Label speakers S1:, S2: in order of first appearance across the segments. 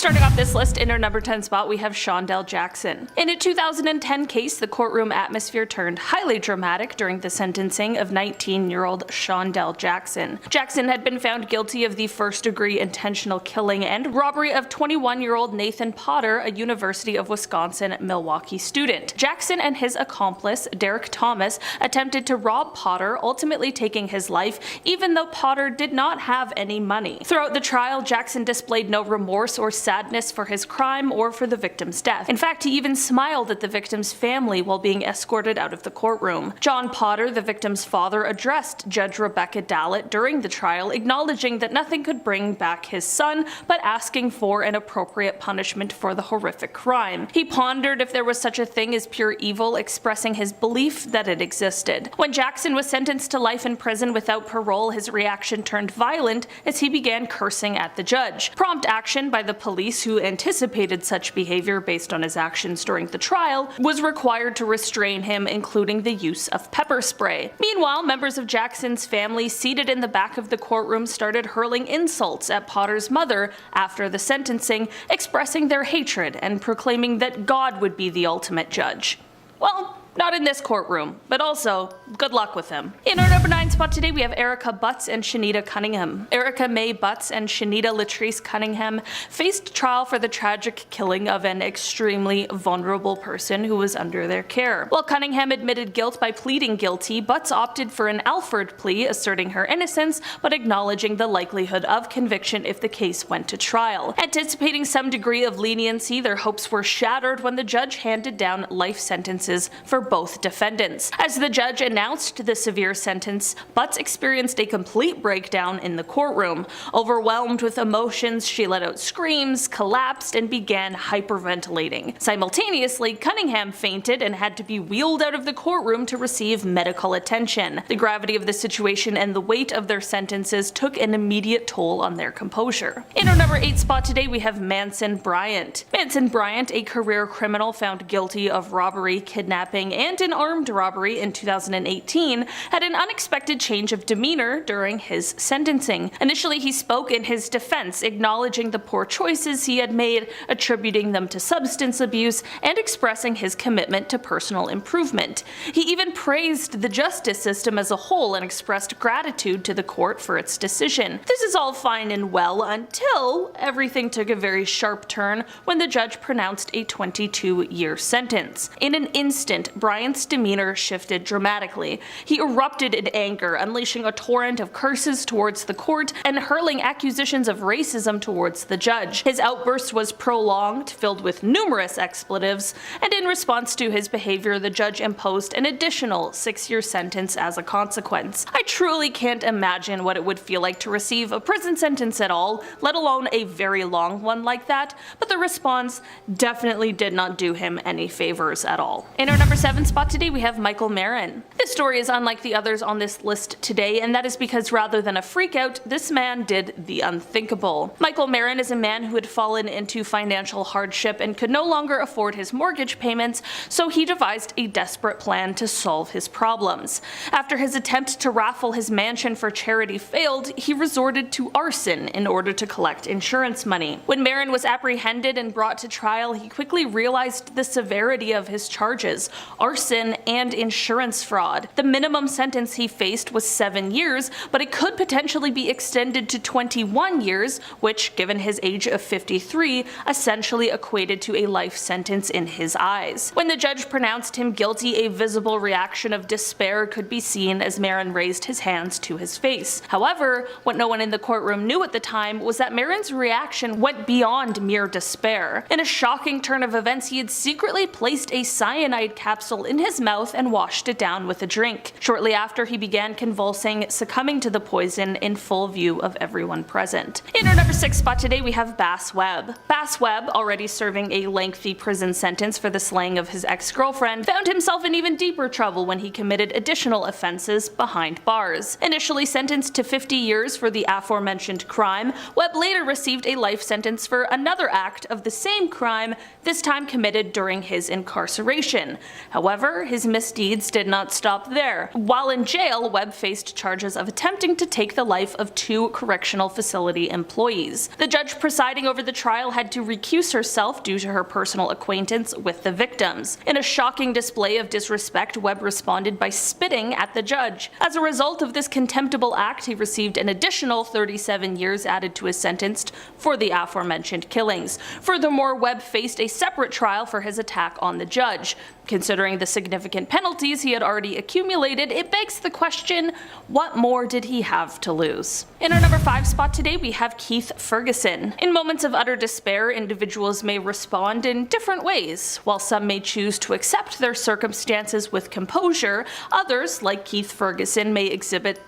S1: Starting off this list, in our number 10 spot, we have Shondell Jackson. In a 2010 case, the courtroom atmosphere turned highly dramatic during the sentencing of 19-year-old Shondell Jackson. Jackson had been found guilty of the first-degree intentional killing and robbery of 21-year-old Nathan Potter, a University of Wisconsin-Milwaukee student. Jackson and his accomplice, Derek Thomas, attempted to rob Potter, ultimately taking his life, even though Potter did not have any money. Throughout the trial, Jackson displayed no remorse or sadness for his crime or for the victim's death. In fact, he even smiled at the victim's family while being escorted out of the courtroom. John Potter, the victim's father, addressed Judge Rebecca Dallett during the trial, acknowledging that nothing could bring back his son, but asking for an appropriate punishment for the horrific crime. He pondered if there was such a thing as pure evil, expressing his belief that it existed. When Jackson was sentenced to life in prison without parole, his reaction turned violent as he began cursing at the judge. Prompt action by the police, who anticipated such behavior based on his actions during the trial, was required to restrain him, including the use of pepper spray. Meanwhile, members of Jackson's family seated in the back of the courtroom started hurling insults at Potter's mother after the sentencing, expressing their hatred and proclaiming that God would be the ultimate judge. Well, not in this courtroom, but also, good luck with him. In our number 9 spot today, we have Erica Butts and Shanita Cunningham. Erica Mae Butts and Shanita Latrice Cunningham faced trial for the tragic killing of an extremely vulnerable person who was under their care. While Cunningham admitted guilt by pleading guilty, Butts opted for an Alford plea, asserting her innocence, but acknowledging the likelihood of conviction if the case went to trial. Anticipating some degree of leniency, their hopes were shattered when the judge handed down life sentences for both defendants. As the judge announced the severe sentence, Butts experienced a complete breakdown in the courtroom. Overwhelmed with emotions, she let out screams, collapsed, and began hyperventilating. Simultaneously, Cunningham fainted and had to be wheeled out of the courtroom to receive medical attention. The gravity of the situation and the weight of their sentences took an immediate toll on their composure. In our number 8 spot today, we have Manson Bryant. Manson Bryant, a career criminal found guilty of robbery, kidnapping, and an armed robbery in 2018, had an unexpected change of demeanor during his sentencing. Initially, he spoke in his defense, acknowledging the poor choices he had made, attributing them to substance abuse, and expressing his commitment to personal improvement. He even praised the justice system as a whole and expressed gratitude to the court for its decision. This is all fine and well until everything took a very sharp turn when the judge pronounced a 22-year sentence. In an instant, Bryant's demeanor shifted dramatically. He erupted in anger, unleashing a torrent of curses towards the court and hurling accusations of racism towards the judge. His outburst was prolonged, filled with numerous expletives, and in response to his behavior, the judge imposed an additional 6-year sentence as a consequence. I truly can't imagine what it would feel like to receive a prison sentence at all, let alone a very long one like that, but the response definitely did not do him any favors at all. In our number 7 spot today, we have Michael Marin. This story is unlike the others on this list today, and that is because rather than a freakout, this man did the unthinkable. Michael Marin is a man who had fallen into financial hardship and could no longer afford his mortgage payments, so he devised a desperate plan to solve his problems. After his attempt to raffle his mansion for charity failed, he resorted to arson in order to collect insurance money. When Marin was apprehended and brought to trial, he quickly realized the severity of his charges: arson and insurance fraud. The minimum sentence he faced was 7 years, but it could potentially be extended to 21 years, which, given his age of 53, essentially equated to a life sentence in his eyes. When the judge pronounced him guilty, a visible reaction of despair could be seen as Marin raised his hands to his face. However, what no one in the courtroom knew at the time was that Marin's reaction went beyond mere despair. In a shocking turn of events, he had secretly placed a cyanide capsule in his mouth and washed it down with a drink. Shortly after, he began convulsing, succumbing to the poison in full view of everyone present. In our number 6 spot today, we have Bass Webb. Bass Webb, already serving a lengthy prison sentence for the slaying of his ex-girlfriend, found himself in even deeper trouble when he committed additional offenses behind bars. Initially sentenced to 50 years for the aforementioned crime, Webb later received a life sentence for another act of the same crime, this time committed during his incarceration. However, his misdeeds did not stop there. While in jail, Webb faced charges of attempting to take the life of 2 correctional facility employees. The judge presiding over the trial had to recuse herself due to her personal acquaintance with the victims. In a shocking display of disrespect, Webb responded by spitting at the judge. As a result of this contemptible act, he received an additional 37 years added to his sentence for the aforementioned killings. Furthermore, Webb faced a separate trial for his attack on the judge. Considering the significant penalties he had already accumulated, it begs the question, what more did he have to lose? In our number 5 spot today, we have Keith Ferguson. In moments of utter despair, individuals may respond in different ways. While some may choose to accept their circumstances with composure, others, like Keith Ferguson, may exhibit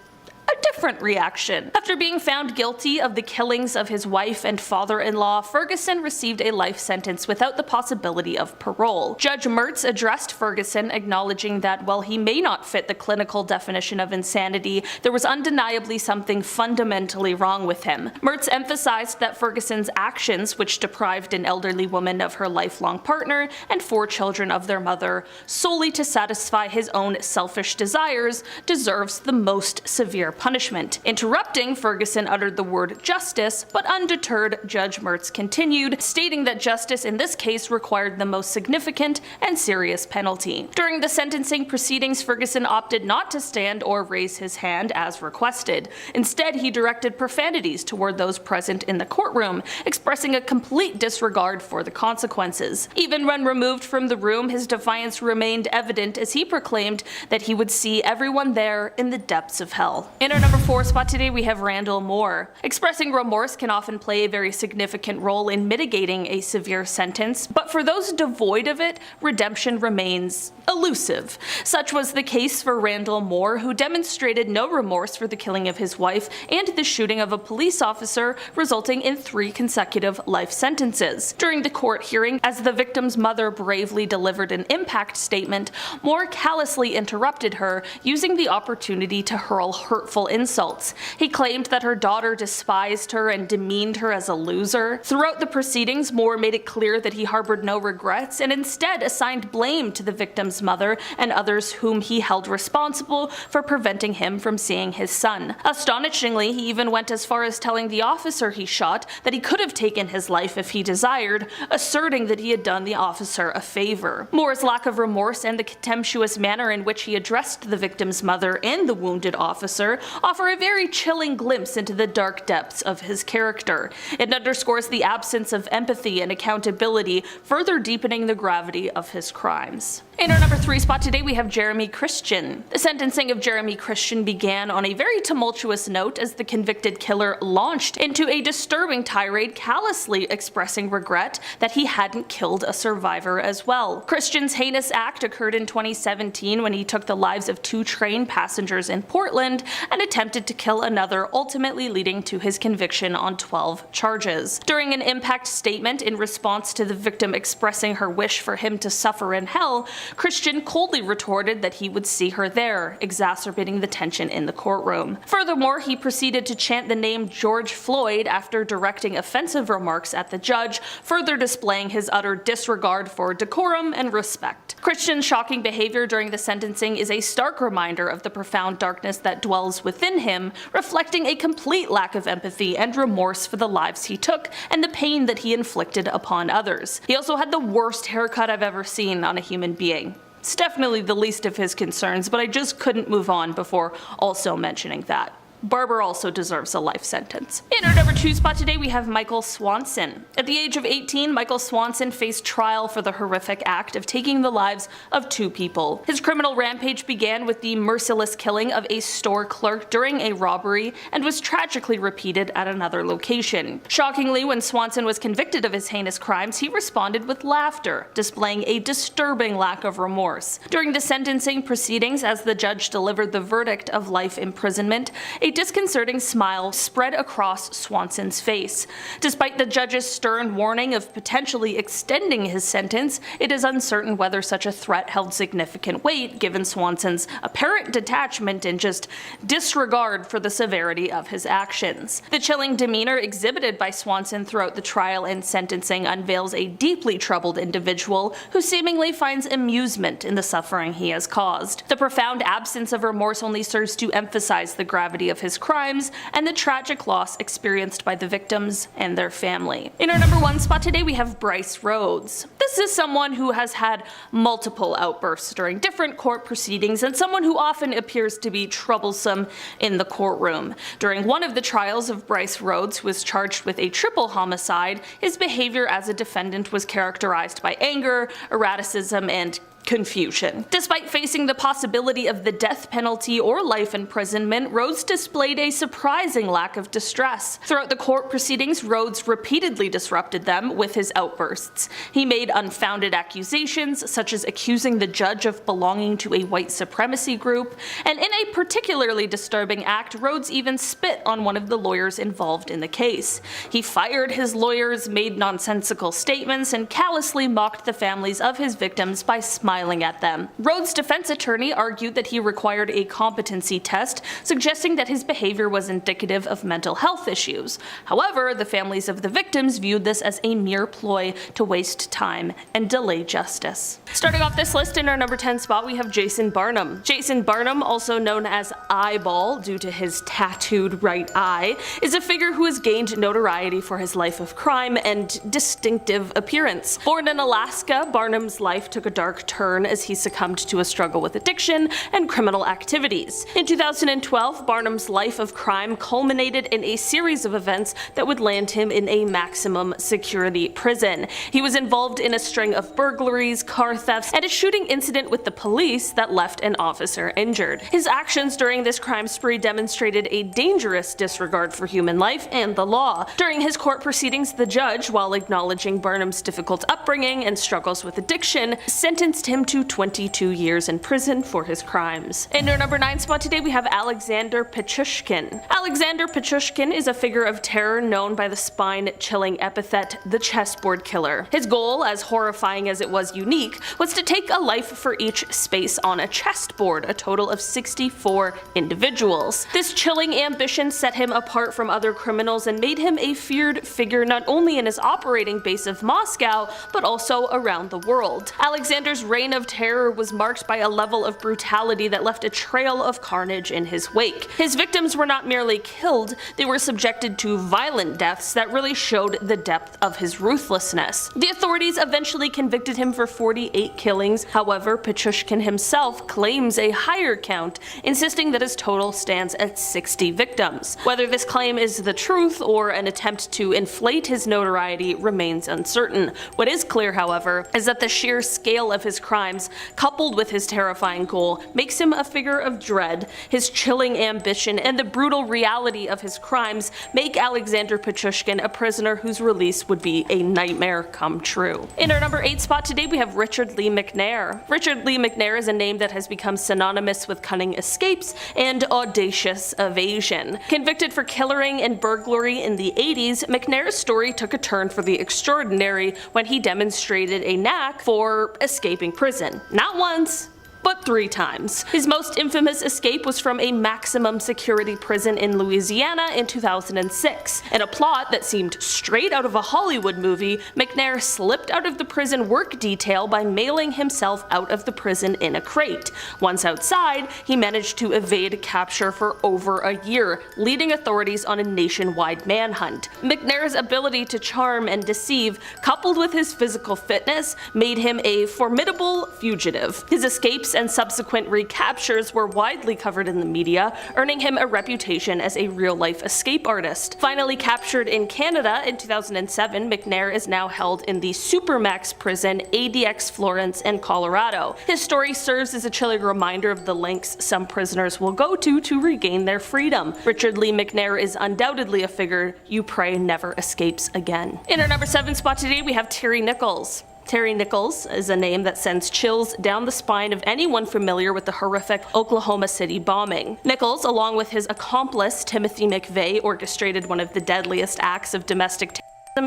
S1: a different reaction. After being found guilty of the killings of his wife and father-in-law, Ferguson received a life sentence without the possibility of parole. Judge Mertz addressed Ferguson, acknowledging that while he may not fit the clinical definition of insanity, there was undeniably something fundamentally wrong with him. Mertz emphasized that Ferguson's actions, which deprived an elderly woman of her lifelong partner and 4 children of their mother solely to satisfy his own selfish desires, deserves the most severe punishment. Interrupting, Ferguson uttered the word justice, but undeterred, Judge Mertz continued, stating that justice in this case required the most significant and serious penalty. During the sentencing proceedings, Ferguson opted not to stand or raise his hand as requested. Instead, he directed profanities toward those present in the courtroom, expressing a complete disregard for the consequences. Even when removed from the room, his defiance remained evident as he proclaimed that he would see everyone there in the depths of hell. In our number 4 spot today, we have Randall Moore. Expressing remorse can often play a very significant role in mitigating a severe sentence, but for those devoid of it, redemption remains elusive. Such was the case for Randall Moore, who demonstrated no remorse for the killing of his wife and the shooting of a police officer, resulting in 3 consecutive life sentences. During the court hearing, as the victim's mother bravely delivered an impact statement, Moore callously interrupted her, using the opportunity to hurl hurtful insults. He claimed that her daughter despised her and demeaned her as a loser. Throughout the proceedings, Moore made it clear that he harbored no regrets and instead assigned blame to the victim's mother and others whom he held responsible for preventing him from seeing his son. Astonishingly, he even went as far as telling the officer he shot that he could have taken his life if he desired, asserting that he had done the officer a favor. Moore's lack of remorse and the contemptuous manner in which he addressed the victim's mother and the wounded officer offer a very chilling glimpse into the dark depths of his character. It underscores the absence of empathy and accountability, further deepening the gravity of his crimes. In our number 3 spot today, we have Jeremy Christian. The sentencing of Jeremy Christian began on a very tumultuous note as the convicted killer launched into a disturbing tirade, callously expressing regret that he hadn't killed a survivor as well. Christian's heinous act occurred in 2017 when he took the lives of 2 train passengers in Portland and attempted to kill another, ultimately leading to his conviction on 12 charges. During an impact statement in response to the victim expressing her wish for him to suffer in hell, Christian coldly retorted that he would see her there, exacerbating the tension in the courtroom. Furthermore, he proceeded to chant the name George Floyd after directing offensive remarks at the judge, further displaying his utter disregard for decorum and respect. Christian's shocking behavior during the sentencing is a stark reminder of the profound darkness that dwells within him, reflecting a complete lack of empathy and remorse for the lives he took and the pain that he inflicted upon others. He also had the worst haircut I've ever seen on a human being. It's definitely the least of his concerns, but I just couldn't move on before also mentioning that. Barber also deserves a life sentence. In our number 2 spot today, we have Michael Swanson. At the age of 18, Michael Swanson faced trial for the horrific act of taking the lives of 2 people. His criminal rampage began with the merciless killing of a store clerk during a robbery and was tragically repeated at another location. Shockingly, when Swanson was convicted of his heinous crimes, he responded with laughter, displaying a disturbing lack of remorse. During the sentencing proceedings, as the judge delivered the verdict of life imprisonment, a disconcerting smile spread across Swanson's face. Despite the judge's stern warning of potentially extending his sentence, it is uncertain whether such a threat held significant weight given Swanson's apparent detachment and just disregard for the severity of his actions. The chilling demeanor exhibited by Swanson throughout the trial and sentencing unveils a deeply troubled individual who seemingly finds amusement in the suffering he has caused. The profound absence of remorse only serves to emphasize the gravity of his crimes and the tragic loss experienced by the victims and their family. In our number 1 spot today, we have Bryce Rhodes. This is someone who has had multiple outbursts during different court proceedings and someone who often appears to be troublesome in the courtroom. During one of the trials of Bryce Rhodes, who was charged with a triple homicide, his behavior as a defendant was characterized by anger, erraticism, and confusion. Despite facing the possibility of the death penalty or life imprisonment, Rhodes displayed a surprising lack of distress. Throughout the court proceedings, Rhodes repeatedly disrupted them with his outbursts. He made unfounded accusations, such as accusing the judge of belonging to a white supremacy group, and in a particularly disturbing act, Rhodes even spit on one of the lawyers involved in the case. He fired his lawyers, made nonsensical statements, and callously mocked the families of his victims by smiling at them. Rhodes' defense attorney argued that he required a competency test, suggesting that his behavior was indicative of mental health issues. However, the families of the victims viewed this as a mere ploy to waste time and delay justice. Starting off this list in our number 10 spot, we have Jason Barnum. Jason Barnum, also known as Eyeball due to his tattooed right eye, is a figure who has gained notoriety for his life of crime and distinctive appearance. Born in Alaska, Barnum's life took a dark turn as he succumbed to a struggle with addiction and criminal activities. In 2012, Barnum's life of crime culminated in a series of events that would land him in a maximum security prison. He was involved in a string of burglaries, car thefts, and a shooting incident with the police that left an officer injured. His actions during this crime spree demonstrated a dangerous disregard for human life and the law. During his court proceedings, the judge, while acknowledging Barnum's difficult upbringing and struggles with addiction, sentenced him to 22 years in prison for his crimes. In our number 9 spot today, we have Alexander Pichushkin. Alexander Pichushkin is a figure of terror known by the spine-chilling epithet, the chessboard killer. His goal, as horrifying as it was unique, was to take a life for each space on a chessboard, a total of 64 individuals. This chilling ambition set him apart from other criminals and made him a feared figure not only in his operating base of Moscow, but also around the world. Alexander's reign of terror was marked by a level of brutality that left a trail of carnage in his wake. His victims were not merely killed, they were subjected to violent deaths that really showed the depth of his ruthlessness. The authorities eventually convicted him for 48 killings, however, Pichushkin himself claims a higher count, insisting that his total stands at 60 victims. Whether this claim is the truth or an attempt to inflate his notoriety remains uncertain. What is clear, however, is that the sheer scale of his crimes, coupled with his terrifying goal, makes him a figure of dread. His chilling ambition and the brutal reality of his crimes make Alexander Pichushkin a prisoner whose release would be a nightmare come true. In our number 8 spot today, we have Richard Lee McNair. Richard Lee McNair is a name that has become synonymous with cunning escapes and audacious evasion. Convicted for killering and burglary in the 80s, McNair's story took a turn for the extraordinary when he demonstrated a knack for escaping prison. Not once, but 3 times. His most infamous escape was from a maximum security prison in Louisiana in 2006. In a plot that seemed straight out of a Hollywood movie, McNair slipped out of the prison work detail by mailing himself out of the prison in a crate. Once outside, he managed to evade capture for over a year, leading authorities on a nationwide manhunt. McNair's ability to charm and deceive, coupled with his physical fitness, made him a formidable fugitive. His escapes and subsequent recaptures were widely covered in the media, earning him a reputation as a real-life escape artist. Finally captured in Canada in 2007, McNair is now held in the Supermax prison ADX Florence in Colorado. His story serves as a chilling reminder of the lengths some prisoners will go to regain their freedom. Richard Lee McNair is undoubtedly a figure you pray never escapes again. In our number 7 spot today, we have Terry Nichols. Terry Nichols is a name that sends chills down the spine of anyone familiar with the horrific Oklahoma City bombing. Nichols, along with his accomplice Timothy McVeigh, orchestrated one of the deadliest acts of domestic terrorism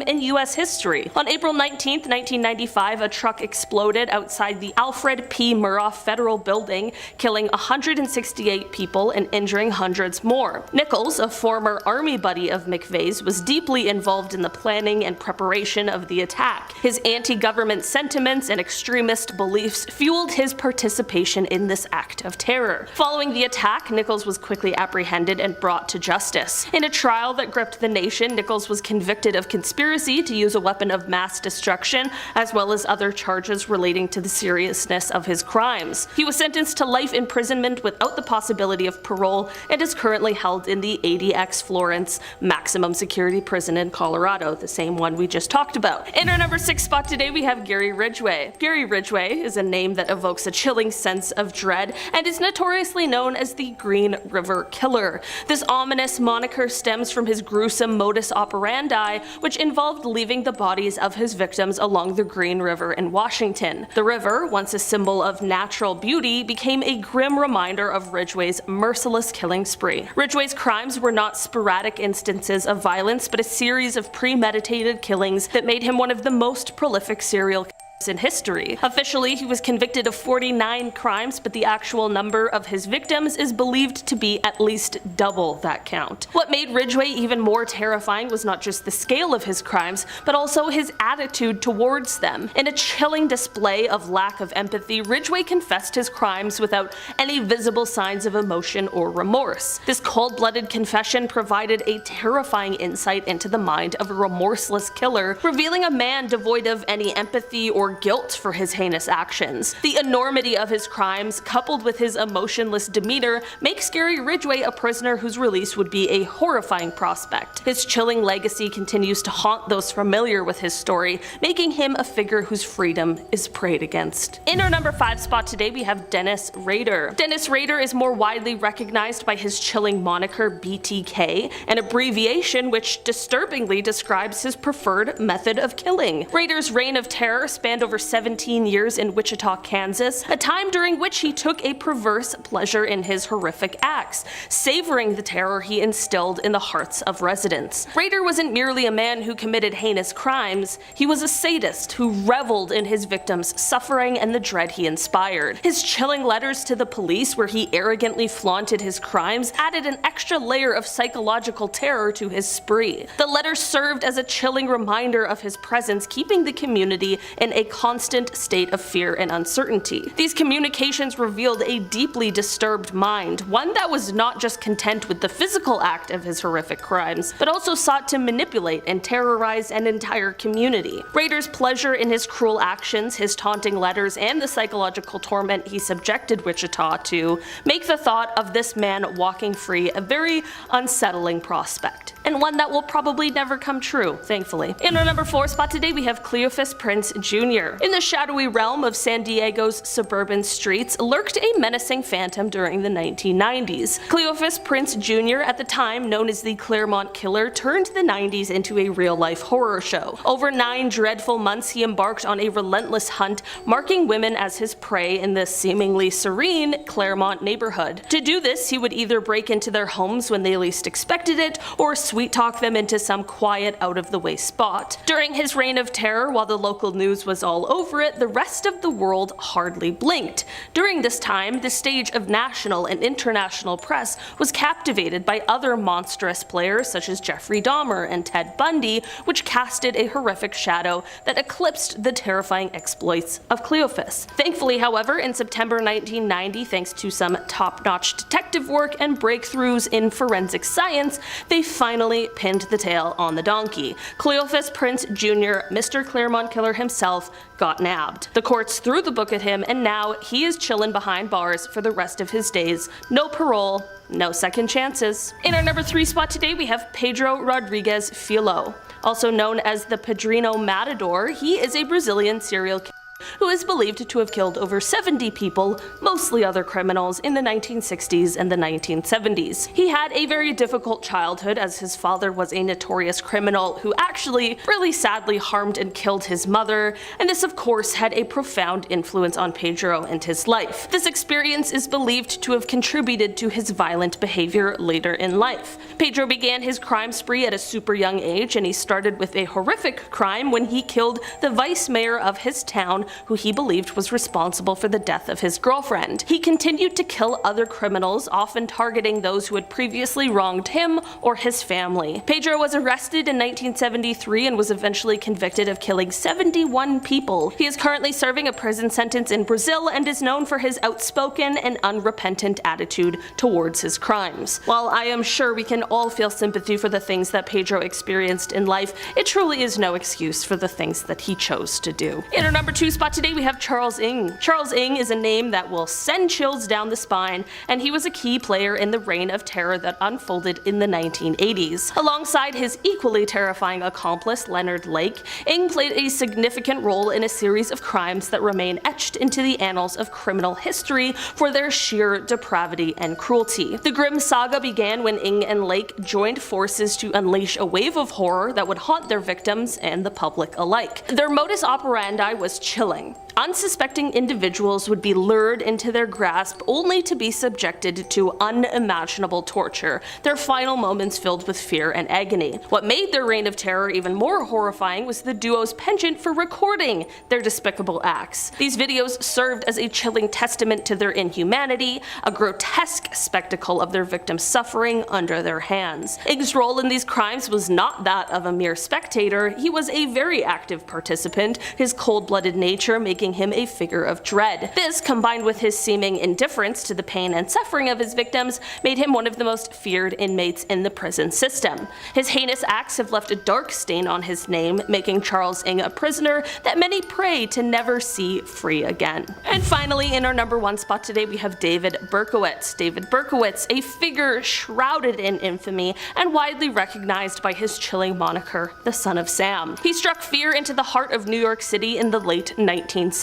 S1: in U.S. history. On April 19, 1995, a truck exploded outside the Alfred P. Murrah Federal Building, killing 168 people and injuring hundreds more. Nichols, a former army buddy of McVeigh's, was deeply involved in the planning and preparation of the attack. His anti-government sentiments and extremist beliefs fueled his participation in this act of terror. Following the attack, Nichols was quickly apprehended and brought to justice. In a trial that gripped the nation, Nichols was convicted of conspiracy to use a weapon of mass destruction, as well as other charges relating to the seriousness of his crimes. He was sentenced to life imprisonment without the possibility of parole and is currently held in the ADX Florence maximum security prison in Colorado, the same one we just talked about. In our number 6 spot today, we have Gary Ridgway. Gary Ridgway is a name that evokes a chilling sense of dread and is notoriously known as the Green River Killer. This ominous moniker stems from his gruesome modus operandi, which involved leaving the bodies of his victims along the Green River in Washington. The river, once a symbol of natural beauty, became a grim reminder of Ridgway's merciless killing spree. Ridgway's crimes were not sporadic instances of violence, but a series of premeditated killings that made him one of the most prolific serial killers in history. Officially, he was convicted of 49 crimes, but the actual number of his victims is believed to be at least double that count. What made Ridgway even more terrifying was not just the scale of his crimes, but also his attitude towards them. In a chilling display of lack of empathy, Ridgway confessed his crimes without any visible signs of emotion or remorse. This cold-blooded confession provided a terrifying insight into the mind of a remorseless killer, revealing a man devoid of any empathy or guilt for his heinous actions. The enormity of his crimes, coupled with his emotionless demeanor, makes Gary Ridgway a prisoner whose release would be a horrifying prospect. His chilling legacy continues to haunt those familiar with his story, making him a figure whose freedom is preyed against. In our number 5 spot today, we have Dennis Rader. Dennis Rader is more widely recognized by his chilling moniker BTK, an abbreviation which disturbingly describes his preferred method of killing. Rader's reign of terror spanned over 17 years in Wichita, Kansas, a time during which he took a perverse pleasure in his horrific acts, savoring the terror he instilled in the hearts of residents. Rader wasn't merely a man who committed heinous crimes, he was a sadist who reveled in his victims' suffering and the dread he inspired. His chilling letters to the police, where he arrogantly flaunted his crimes, added an extra layer of psychological terror to his spree. The letters served as a chilling reminder of his presence, keeping the community in a constant state of fear and uncertainty. These communications revealed a deeply disturbed mind, one that was not just content with the physical act of his horrific crimes, but also sought to manipulate and terrorize an entire community. Rader's pleasure in his cruel actions, his taunting letters, and the psychological torment he subjected Wichita to make the thought of this man walking free a very unsettling prospect, and one that will probably never come true, thankfully. In our number 4 spot today, we have Cleophas Prince Jr. In the shadowy realm of San Diego's suburban streets lurked a menacing phantom during the 1990s. Cleophas Prince Jr., at the time known as the Claremont Killer, turned the 90s into a real-life horror show. Over 9 dreadful months, he embarked on a relentless hunt, marking women as his prey in the seemingly serene Claremont neighborhood. To do this, he would either break into their homes when they least expected it, or sweet-talk them into some quiet, out-of-the-way spot. During his reign of terror, while the local news was all over it, the rest of the world hardly blinked. During this time, the stage of national and international press was captivated by other monstrous players such as Jeffrey Dahmer and Ted Bundy, which casted a horrific shadow that eclipsed the terrifying exploits of Cleophas. Thankfully, however, in September 1990, thanks to some top-notch detective work and breakthroughs in forensic science, they finally pinned the tail on the donkey. Cleophas Prince Jr., Mr. Claremont Killer himself, got nabbed. The courts threw the book at him, and now he is chillin' behind bars for the rest of his days. No parole, no second chances. In our number 3 spot today, we have Pedro Rodrigues Filho. Also known as the Padrino Matador, he is a Brazilian serial killer who is believed to have killed over 70 people, mostly other criminals, in the 1960s and the 1970s. He had a very difficult childhood as his father was a notorious criminal who actually really sadly harmed and killed his mother, and this of course had a profound influence on Pedro and his life. This experience is believed to have contributed to his violent behavior later in life. Pedro began his crime spree at a super young age, and he started with a horrific crime when he killed the vice mayor of his town, who he believed was responsible for the death of his girlfriend. He continued to kill other criminals, often targeting those who had previously wronged him or his family. Pedro was arrested in 1973 and was eventually convicted of killing 71 people. He is currently serving a prison sentence in Brazil and is known for his outspoken and unrepentant attitude towards his crimes. While I am sure we can all feel sympathy for the things that Pedro experienced in life, it truly is no excuse for the things that he chose to do. In our number 2 spot today we have Charles Ng. Charles Ng is a name that will send chills down the spine, and he was a key player in the reign of terror that unfolded in the 1980s. Alongside his equally terrifying accomplice Leonard Lake, Ng played a significant role in a series of crimes that remain etched into the annals of criminal history for their sheer depravity and cruelty. The grim saga began when Ng and Lake joined forces to unleash a wave of horror that would haunt their victims and the public alike. Their modus operandi was chilling. Unsuspecting individuals would be lured into their grasp only to be subjected to unimaginable torture, their final moments filled with fear and agony. What made their reign of terror even more horrifying was the duo's penchant for recording their despicable acts. These videos served as a chilling testament to their inhumanity, a grotesque spectacle of their victims suffering under their hands. Ng's role in these crimes was not that of a mere spectator. He was a very active participant, his cold-blooded nature making him a figure of dread. This, combined with his seeming indifference to the pain and suffering of his victims, made him one of the most feared inmates in the prison system. His heinous acts have left a dark stain on his name, making Charles Ng a prisoner that many pray to never see free again. And finally, in our number 1 spot today we have David Berkowitz. David Berkowitz, a figure shrouded in infamy and widely recognized by his chilling moniker, the Son of Sam. He struck fear into the heart of New York City in the late 1970s.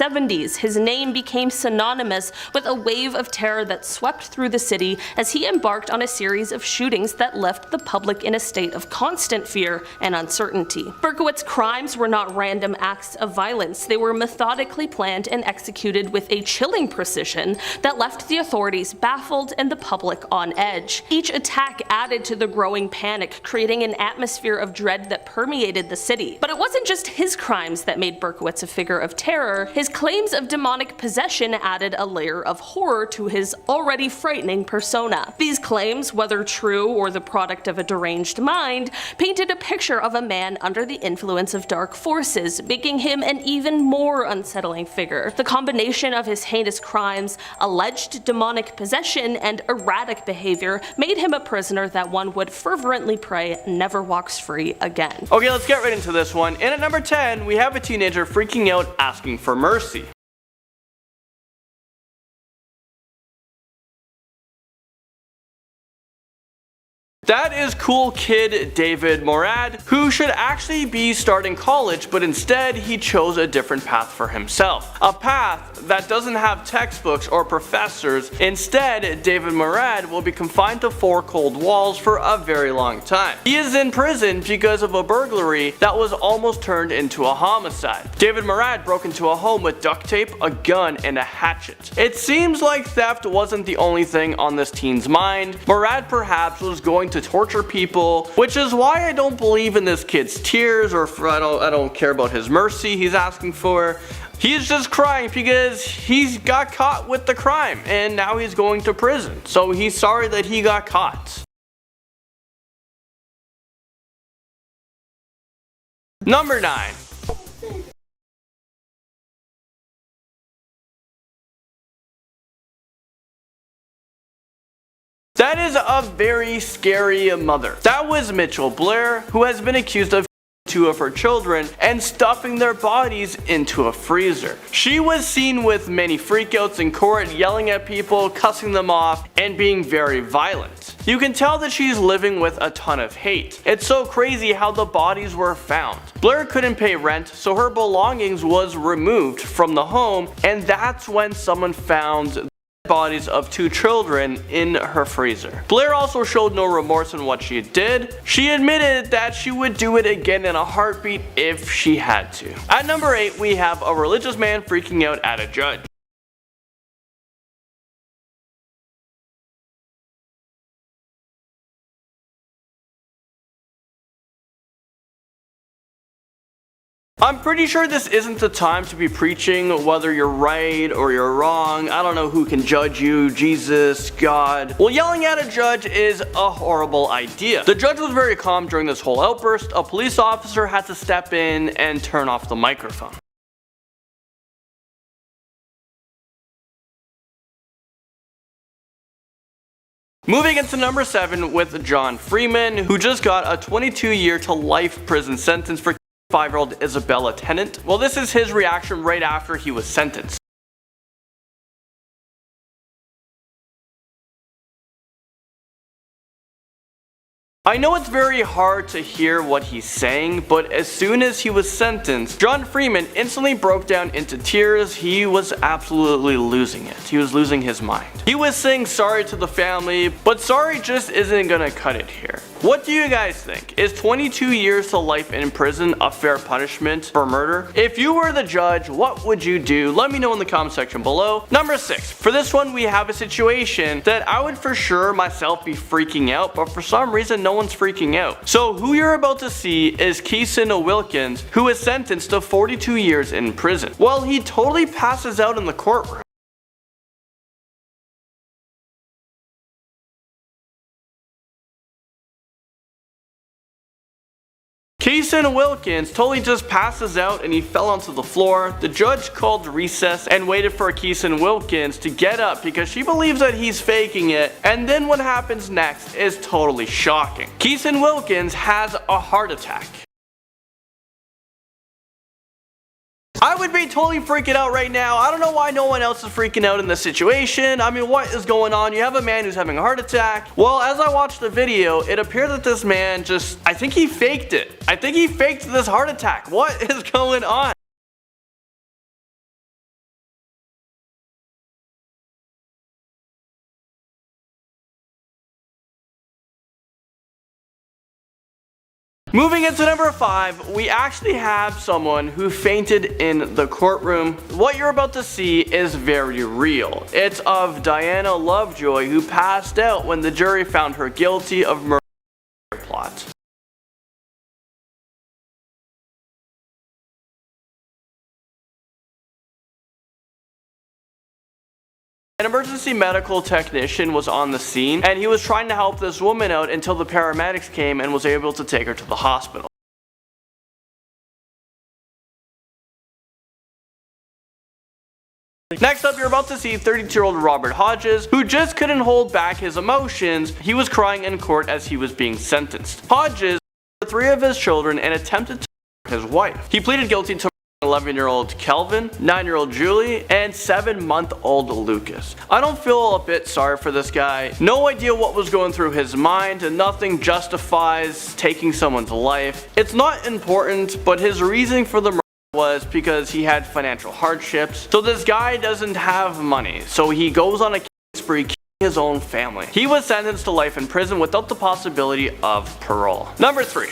S1: His name became synonymous with a wave of terror that swept through the city as he embarked on a series of shootings that left the public in a state of constant fear and uncertainty. Berkowitz's crimes were not random acts of violence. They were methodically planned and executed with a chilling precision that left the authorities baffled and the public on edge. Each attack added to the growing panic, creating an atmosphere of dread that permeated the city. But it wasn't just his crimes that made Berkowitz a figure of terror. His claims of demonic possession added a layer of horror to his already frightening persona. These claims, whether true or the product of a deranged mind, painted a picture of a man under the influence of dark forces, making him an even more unsettling figure. The combination of his heinous crimes, alleged demonic possession, and erratic behavior made him a prisoner that one would fervently pray never walks free again.
S2: Okay, let's get right into this one. And at number 10, we have a teenager freaking out asking for mercy. That is cool kid David Morad, who should actually be starting college, but instead he chose a different path for himself. A path that doesn't have textbooks or professors. Instead, David Morad will be confined to 4 cold walls for a very long time. He is in prison because of a burglary that was almost turned into a homicide. David Morad broke into a home with duct tape, a gun, and a hatchet. It seems like theft wasn't the only thing on this teen's mind. Morad perhaps was going to torture people, which is why I don't believe in this kid's tears, or I don't care about his mercy he's asking for. He's just crying because he's got caught with the crime and now he's going to prison. So he's sorry that he got caught. Number 9. That is a very scary mother. That was Mitchell Blair, who has been accused of 2 of her children and stuffing their bodies into a freezer. She was seen with many freakouts in court, yelling at people, cussing them off, and being very violent. You can tell that she's living with a ton of hate. It's so crazy how the bodies were found. Blair couldn't pay rent, so her belongings was removed from the home, and that's when someone found the bodies of 2 children in her freezer. Blair also showed no remorse in what she did. She admitted that she would do it again in a heartbeat if she had to. At number 8, we have a religious man freaking out at a judge. I'm pretty sure this isn't the time to be preaching whether you're right or you're wrong. I don't know who can judge you, Jesus, God. Well, yelling at a judge is a horrible idea. The judge was very calm during this whole outburst. A police officer had to step in and turn off the microphone. Moving into number 7 with John Freeman, who just got a 22-year to life prison sentence for 5-year-old Isabella Tennant. Well, this is his reaction right after he was sentenced. I know it's very hard to hear what he's saying, but as soon as he was sentenced, John Freeman instantly broke down into tears. He was absolutely losing it. He was losing his mind. He was saying sorry to the family, but sorry just isn't gonna cut it here. What do you guys think? Is 22 years to life in prison a fair punishment for murder? If you were the judge, what would you do? Let me know in the comment section below. Number 6. For this one, we have a situation that I would for sure myself be freaking out, but for some reason no one's freaking out. So who you're about to see is Keeson Wilkins, who is sentenced to 42 years in prison. Well, he totally passes out in the courtroom. Keeson Wilkins totally just passes out and he fell onto the floor. The judge called recess and waited for Keeson Wilkins to get up because she believes that he's faking it, and then what happens next is totally shocking. Keeson Wilkins has a heart attack. I would be totally freaking out right now. I don't know why no one else is freaking out in this situation. I mean, what is going on? You have a man who's having a heart attack. Well, as I watched the video, it appeared that this man I think he faked it. I think he faked this heart attack. What is going on? Moving into number 5, we actually have someone who fainted in the courtroom. What you're about to see is very real. It's of Diana Lovejoy, who passed out when the jury found her guilty of murder plot. An emergency medical technician was on the scene, and he was trying to help this woman out until the paramedics came and was able to take her to the hospital. Next up, you're about to see 32-year-old Robert Hodges, who just couldn't hold back his emotions. He was crying in court as he was being sentenced. Hodges murdered 3 of his children and attempted to murder his wife. He pleaded guilty to 11-year-old Kelvin, 9-year-old Julie, and 7-month-old Lucas. I don't feel a bit sorry for this guy. No idea what was going through his mind, and nothing justifies taking someone's life. It's not important, but his reasoning for the murder was because he had financial hardships. So this guy doesn't have money, so he goes on a killing spree, killing his own family. He was sentenced to life in prison without the possibility of parole. Number 3.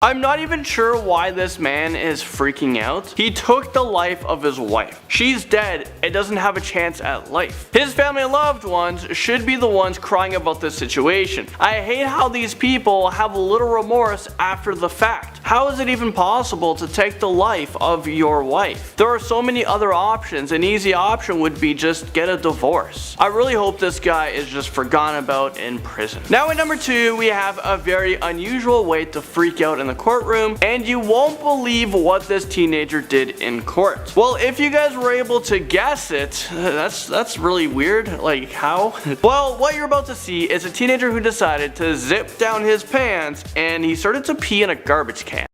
S2: I'm not even sure why this man is freaking out. He took the life of his wife. She's dead and doesn't have a chance at life. His family and loved ones should be the ones crying about this situation. I hate how these people have little remorse after the fact. How is it even possible to take the life of your wife? There are so many other options. An easy option would be just get a divorce. I really hope this guy is just forgotten about in prison. Now at number 2, we have a very unusual way to freak out in the courtroom, and you won't believe what this teenager did in court. Well, if you guys were able to guess it, that's really weird. Like, how? Well, what you're about to see is a teenager who decided to zip down his pants and he started to pee in a garbage can.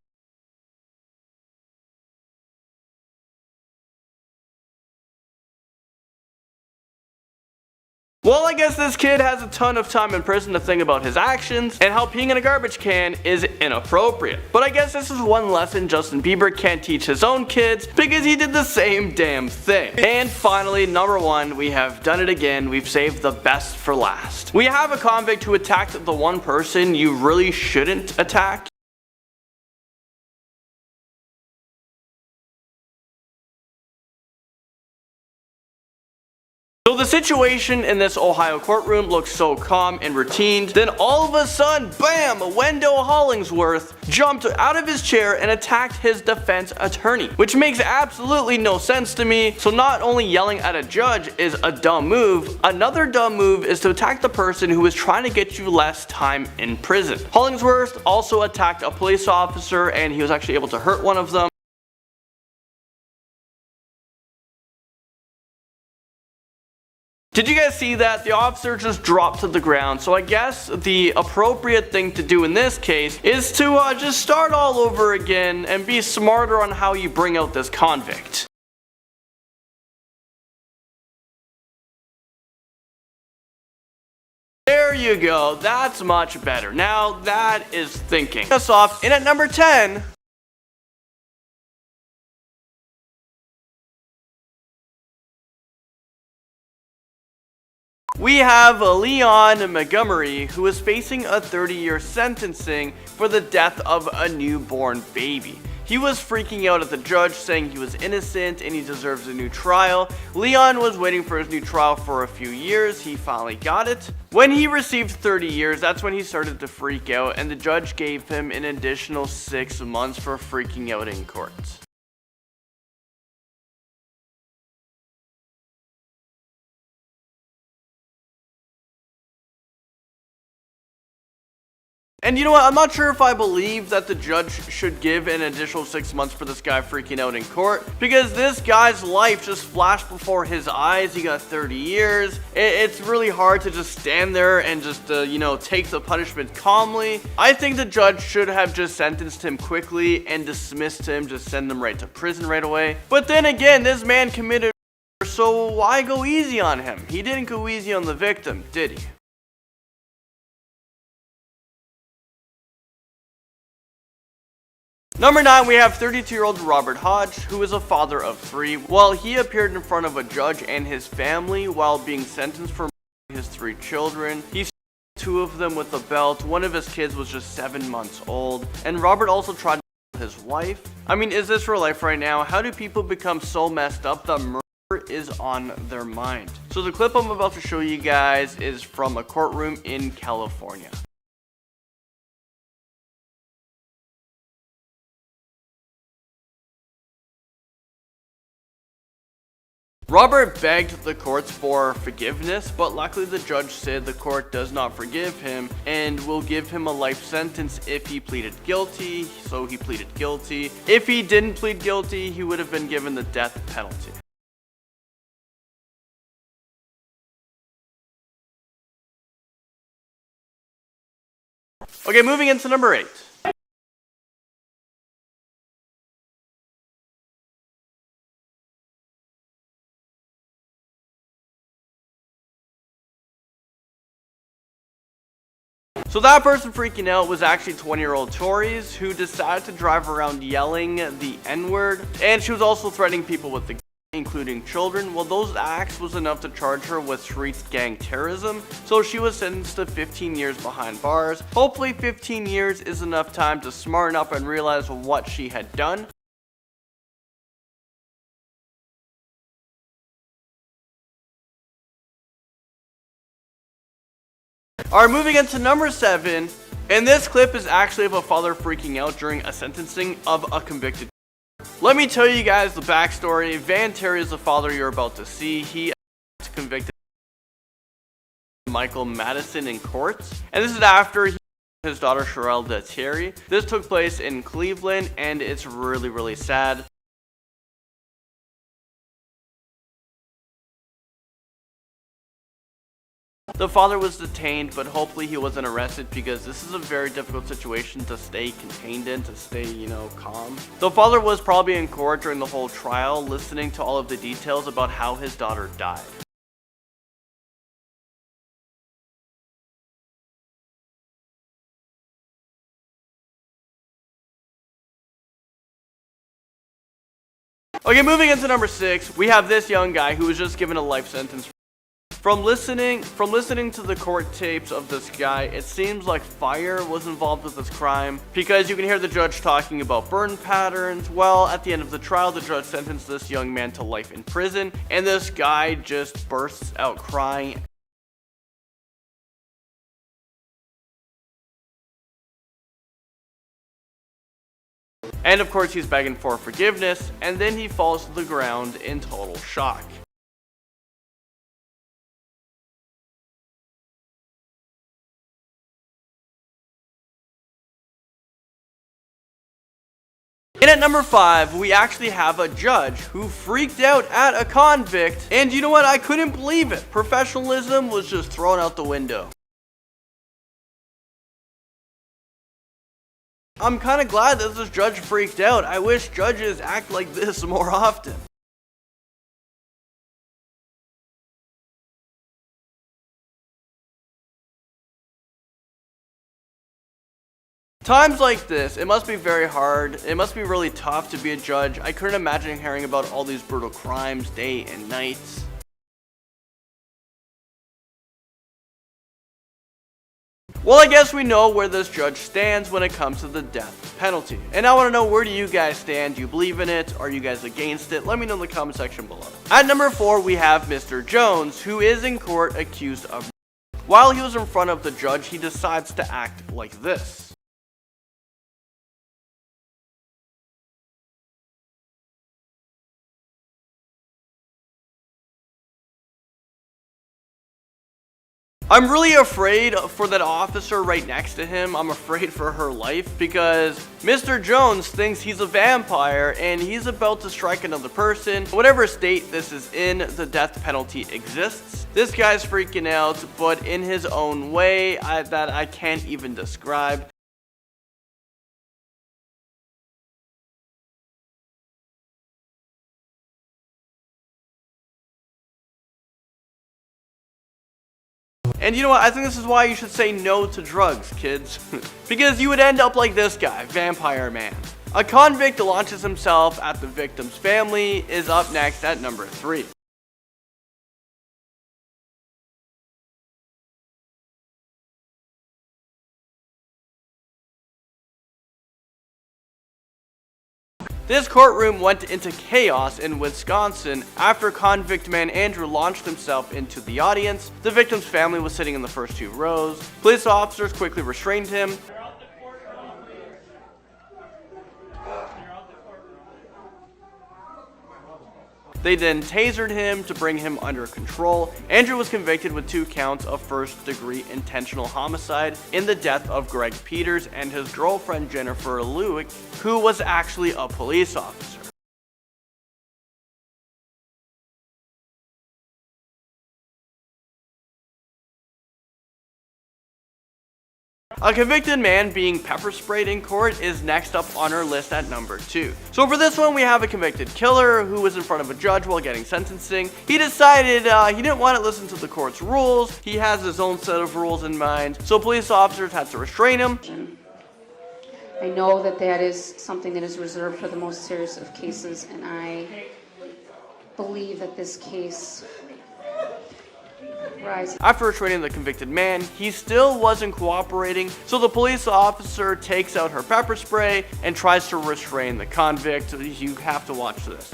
S2: Well, I guess this kid has a ton of time in prison to think about his actions and how peeing in a garbage can is inappropriate. But I guess this is one lesson Justin Bieber can't teach his own kids because he did the same damn thing. And finally, number 1, we have done it again. We've saved the best for last. We have a convict who attacked the one person you really shouldn't attack. So the situation in this Ohio courtroom looks so calm and routine, then all of a sudden, bam, Wendell Hollingsworth jumped out of his chair and attacked his defense attorney, which makes absolutely no sense to me. So not only yelling at a judge is a dumb move, another dumb move is to attack the person who is trying to get you less time in prison. Hollingsworth also attacked a police officer and he was actually able to hurt one of them. Did you guys see that? The officer just dropped to the ground, so I guess the appropriate thing to do in this case is to just start all over again and be smarter on how you bring out this convict. There you go, that's much better. Now that is thinking. Us off, and at number 10, we have Leon Montgomery, who is facing a 30-year sentencing for the death of a newborn baby. He was freaking out at the judge, saying he was innocent and he deserves a new trial. Leon was waiting for his new trial for a few years. He finally got it. When he received 30 years, that's when he started to freak out, and the judge gave him an additional 6 months for freaking out in court. And you know what, I'm not sure if I believe that the judge should give an additional 6 months for this guy freaking out in court, because this guy's life just flashed before his eyes. He got 30 years. It's really hard to just stand there and just, take the punishment calmly. I think the judge should have just sentenced him quickly and dismissed him, just send him right to prison right away. But then again, this man committed murder, so why go easy on him? He didn't go easy on the victim, did he? Number 9, we have 32-year-old Robert Hodge, who is a father of 3. Well, he appeared in front of a judge and his family while being sentenced for murdering his 3 children. He stabbed 2 of them with a belt. One of his kids was just 7 months old. And Robert also tried to kill his wife. I mean, is this real life right now? How do people become so messed up that murder is on their mind? So the clip I'm about to show you guys is from a courtroom in California. Robert begged the courts for forgiveness, but luckily the judge said the court does not forgive him and will give him a life sentence if he pleaded guilty, so he pleaded guilty. If he didn't plead guilty, he would have been given the death penalty. Okay, moving into number 8. So that person freaking out was actually 20-year-old Tories, who decided to drive around yelling the N-word, and she was also threatening people with the gun, including children. Well, those acts was enough to charge her with street gang terrorism, so she was sentenced to 15 years behind bars. Hopefully 15 years is enough time to smarten up and realize what she had done. Alright, moving into number 7, and this clip is actually of a father freaking out during a sentencing of a convicted. Let me tell you guys the backstory. Van Terry is the father you're about to see. He convicted Michael Madison in court, and this is after his daughter Sherelle Terry. This took place in Cleveland, and it's really sad. The father was detained, but hopefully he wasn't arrested, because this is a very difficult situation to stay contained in, to stay, calm. The father was probably in court during the whole trial, listening to all of the details about how his daughter died. Okay, moving into number 6, we have this young guy who was just given a life sentence. From listening to the court tapes of this guy, it seems like fire was involved with this crime, because you can hear the judge talking about burn patterns. Well, at the end of the trial, the judge sentenced this young man to life in prison, and this guy just bursts out crying. And of course, he's begging for forgiveness, and then he falls to the ground in total shock. And at number 5, we actually have a judge who freaked out at a convict, and you know what? I couldn't believe it. Professionalism was just thrown out the window. I'm kind of glad that this judge freaked out. I wish judges act like this more often. Times like this, it must be very hard. It must be really tough to be a judge. I couldn't imagine hearing about all these brutal crimes day and night. Well, I guess we know where this judge stands when it comes to the death penalty. And I want to know, where do you guys stand? Do you believe in it? Are you guys against it? Let me know in the comment section below. At number 4, we have Mr. Jones, who is in court accused of murder. While he was in front of the judge, he decides to act like this. I'm really afraid for that officer right next to him. I'm afraid for her life, because Mr. Jones thinks he's a vampire and he's about to strike another person. Whatever state this is in, the death penalty exists. This guy's freaking out, but in his own way that I can't even describe. And you know what, I think this is why you should say no to drugs, kids. Because you would end up like this guy, Vampire Man. A convict launches himself at the victim's family is up next at number 3. This courtroom went into chaos in Wisconsin after convict man Andrew launched himself into the audience. The victim's family was sitting in the first 2 rows. Police officers quickly restrained him. They then tasered him to bring him under control. Andrew was convicted with 2 counts of first-degree intentional homicide in the death of Greg Peters and his girlfriend Jennifer Lewick, who was actually a police officer. A convicted man being pepper sprayed in court is next up on our list at number 2. So for this one, we have a convicted killer who was in front of a judge while getting sentencing. He decided he didn't want to listen to the court's rules. He has his own set of rules in mind, so police officers had to restrain him.
S3: I know that that is something that is reserved for the most serious of cases, and I believe that this case rises.
S2: After restraining the convicted man, he still wasn't cooperating, so the police officer takes out her pepper spray and tries to restrain the convict. You have to watch this.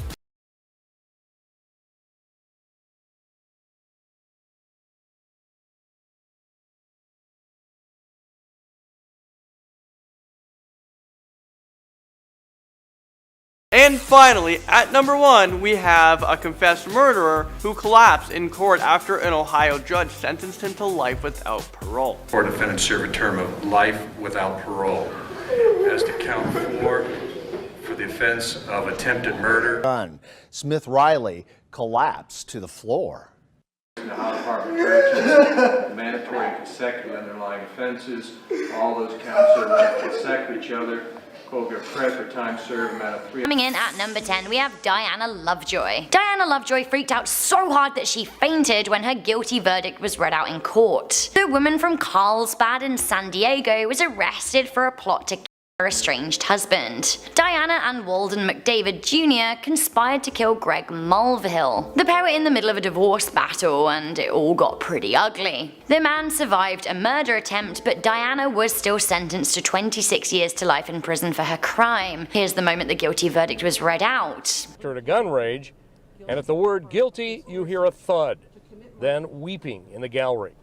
S2: And finally, at number 1, we have a confessed murderer who collapsed in court after an Ohio judge sentenced him to life without parole.
S4: Four defendants serve a term of life without parole. As to count 4, for the offense of attempted murder.
S5: Smith Riley collapsed to the floor.
S4: The Ohio Department of Corrections, mandatory and consecutive underlying offenses. All those counts are left consecutive each other. Colger Press for time served, amount of 3.
S6: Coming in at number 10, we have Diana Lovejoy. Diana Lovejoy freaked out so hard that she fainted when her guilty verdict was read out in court. The woman from Carlsbad in San Diego was arrested for a plot to her estranged husband. Diana and Walden McDavid Jr. conspired to kill Greg Mulvihill. The pair were in the middle of a divorce battle and it all got pretty ugly. The man survived a murder attempt, but Diana was still sentenced to 26 years to life in prison for her crime. Here's the moment the guilty verdict was read out.
S7: After a gun rage, and at the word guilty, you hear a thud, then weeping in the gallery.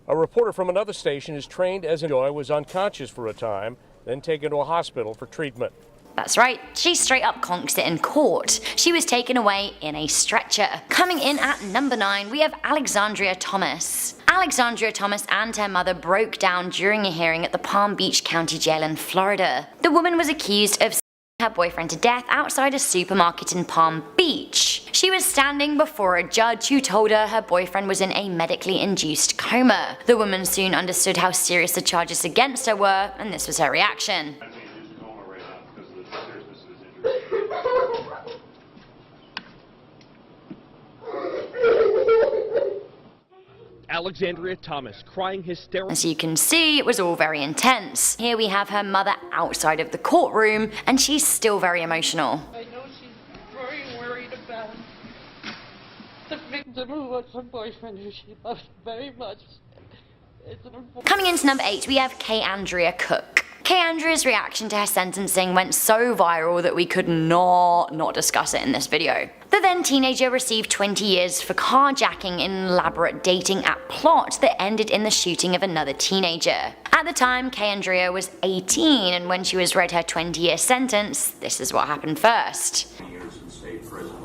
S7: A reporter from another station is trained as Joy was unconscious for a time, then taken to a hospital for treatment.
S6: That's right, she straight up conks it in court. She was taken away in a stretcher. Coming in at number 9, we have Alexandria Thomas. Alexandria Thomas and her mother broke down during a hearing at the Palm Beach County Jail in Florida. The woman was accused of her boyfriend to death outside a supermarket in Palm Beach. She was standing before a judge who told her her boyfriend was in a medically induced coma. The woman soon understood how serious the charges against her were, and this was her reaction.
S8: Alexandria Thomas crying hysterically.
S6: As you can see, it was all very intense. Here we have her mother outside of the courtroom, and she's still very emotional.
S9: I know she's very worried about the victim who was her boyfriend, who she loved very much.
S6: Coming into number 8, we have Kay Andrea Cook. Kay Andrea's reaction to her sentencing went so viral that we could not discuss it in this video. The then teenager received 20 years for carjacking an elaborate dating app plot that ended in the shooting of another teenager. At the time, Kay Andrea was 18, and when she was read her 20-year sentence, this is what happened first.
S4: Years in state prison.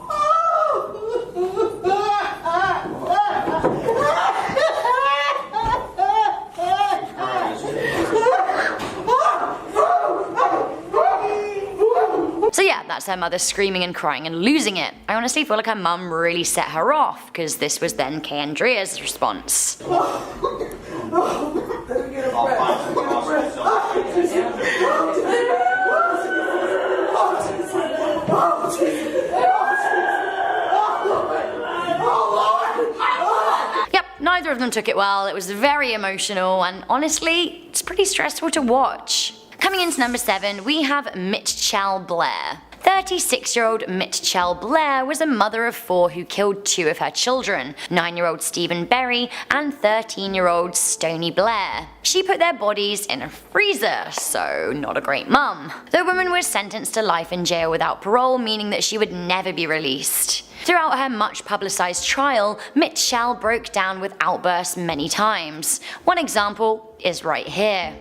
S6: So yeah, that's her mother screaming and crying and losing it. I honestly feel like her mum really set her off, because this was then Kay Andrea's response. Yep, neither of them took it well. It was very emotional, and honestly, it's pretty stressful to watch. Coming into number 7, we have Mitchell Blair. 36-year-old Mitchell Blair was a mother of 4 who killed 2 of her children, 9-year-old Stephen Berry and 13-year-old Stoney Blair. She put their bodies in a freezer, so not a great mum. The woman was sentenced to life in jail without parole, meaning that she would never be released. Throughout her much publicized trial, Mitchell broke down with outbursts many times. One example is right here.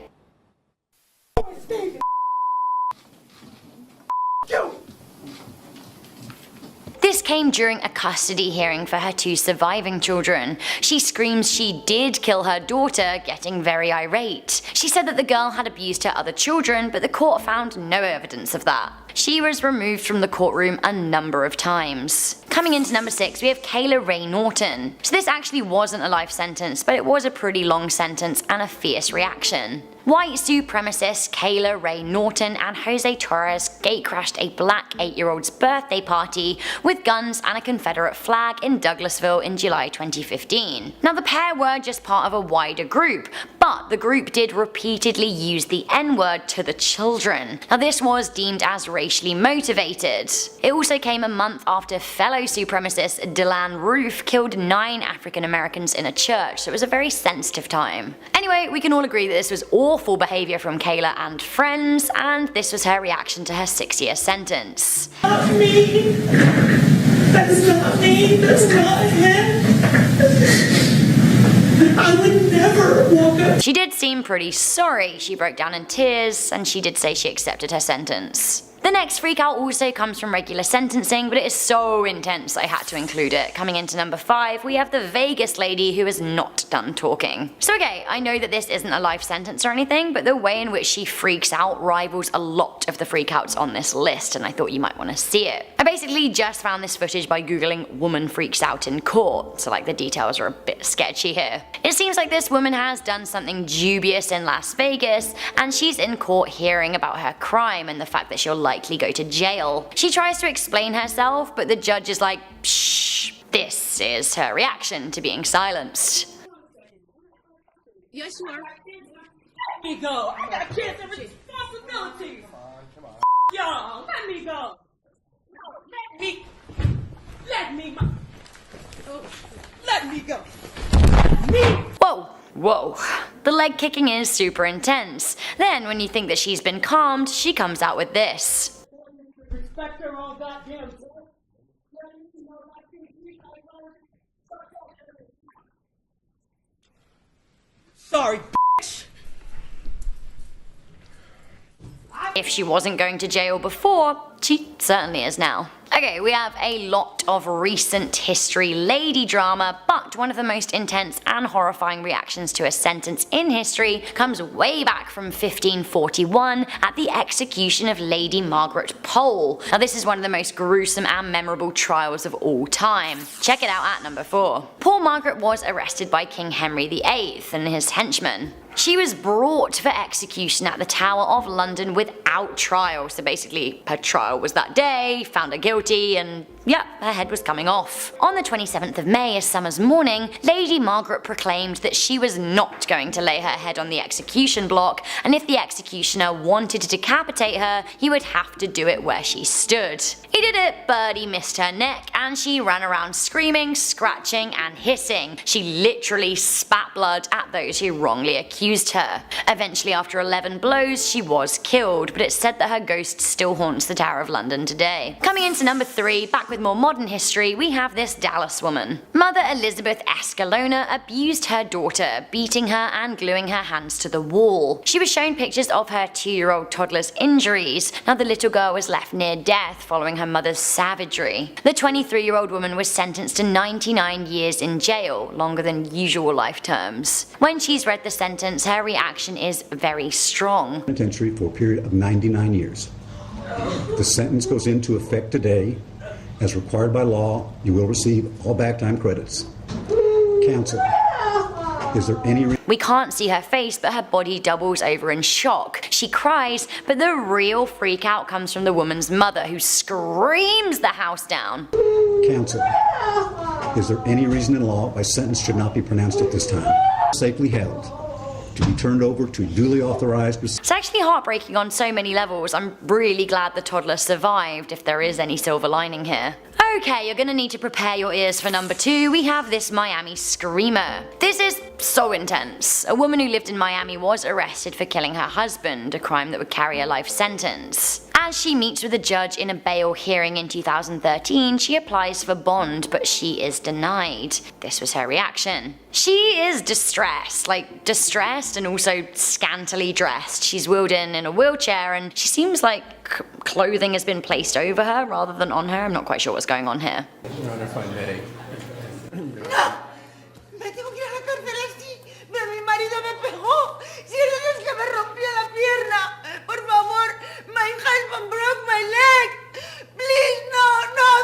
S6: This came during a custody hearing for her 2 surviving children. She screams she did kill her daughter, getting very irate. She said that the girl had abused her other children, but the court found no evidence of that. She was removed from the courtroom a number of times. Coming into number 6, we have Kayla Ray Norton. So this actually wasn't a life sentence, but it was a pretty long sentence and a fierce reaction. White supremacist Kayla Ray Norton and Jose Torres gatecrashed a black 8-year-old's birthday party with guns and a Confederate flag in Douglasville in July 2015. Now the pair were just part of a wider group, but the group did repeatedly use the N-word to the children. Now this was deemed as racially motivated. It also came a month after fellow supremacist Dylan Roof killed 9 African Americans in a church, so it was a very sensitive time. Anyway, we can all agree that this was awful behaviour from Kayla and friends, and this was her reaction to her 6-year sentence.
S10: Not me. That's not me. That's not him. I would never walk up.
S6: She did seem pretty sorry. She broke down in tears, and she did say she accepted her sentence. The next freakout also comes from regular sentencing, but it is so intense I had to include it. Coming into number 5, we have the Vegas lady who is not done talking. So okay, I know that this isn't a life sentence or anything, but the way in which she freaks out rivals a lot of the freakouts on this list, and I thought you might want to see it. I basically just found this footage by googling woman freaks out in court, so like the details are a bit sketchy here. It seems like this woman has done something dubious in Las Vegas, and she's in court hearing about her crime and the fact that she'll likely go to jail. She tries to explain herself, but the judge is like, shh. This is her reaction to being silenced.
S10: Yes, you are.
S9: me go. I got kids and responsibilities. Y'all, let me go. Let me go.
S6: Whoa, whoa. The leg kicking is super intense. Then, when you think that she's been calmed, she comes out with this.
S9: Respect her own goddamn self. Sorry, bitch.
S6: If she wasn't going to jail before, she certainly is now. Okay, we have a lot of recent history lady drama, but one of the most intense and horrifying reactions to a sentence in history comes way back from 1541 at the execution of Lady Margaret Pole. Now this is one of the most gruesome and memorable trials of all time. Check it out at number 4. Poor Margaret was arrested by King Henry VIII and his henchmen. She was brought for execution at the Tower of London without trial, so basically her trial was that day, found her guilty, and yeah, her head was coming off. On the 27th of May, a summer's morning, Lady Margaret proclaimed that she was not going to lay her head on the execution block, and if the executioner wanted to decapitate her, he would have to do it where she stood. He did it, but he missed her neck, and she ran around screaming, scratching, and hissing. She literally spat blood at those who wrongly accused her. Eventually, after 11 blows, she was killed, but it's said that her ghost still haunts the Tower of London today. Coming into number 3, back with more modern history, we have this Dallas woman. Mother Elizabeth Escalona abused her daughter, beating her and gluing her hands to the wall. She was shown pictures of her 2-year-old toddler's injuries. Now the little girl was left near death following her mother's savagery. The 23-year-old woman was sentenced to 99 years in jail, longer than usual life terms. When she's read the sentence, her reaction is very strong.
S11: Penitentiary for a period of 99 years. The sentence goes into effect today. As required by law, you will receive all back time credits. Counsel, is there any reason?
S6: We can't see her face, but her body doubles over in shock. She cries, but the real freak out comes from the woman's mother, who screams the house down.
S11: Counsel, is there any reason in law why sentence should not be pronounced at this time? Safely held, to be turned over to duly authorized.
S6: It's actually heartbreaking on so many levels. I'm really glad the toddler survived, if there is any silver lining here. Okay, you're gonna need to prepare your ears for number 2. We have this Miami screamer. This is so intense. A woman who lived in Miami was arrested for killing her husband, a crime that would carry a life sentence. As she meets with a judge in a bail hearing in 2013, she applies for bond, but she is denied. This was her reaction. She is distressed and also scantily dressed. She's wheeled in a wheelchair, and she seems like clothing has been placed over her rather than on her. I'm not quite sure what's going on here.
S4: Your Honor, if I may.
S10: Me tengo que ir a la cárcel así, pero mi marido me pegó. Si eres el que me rompió la pierna, por favor, my husband broke my leg. Please, no,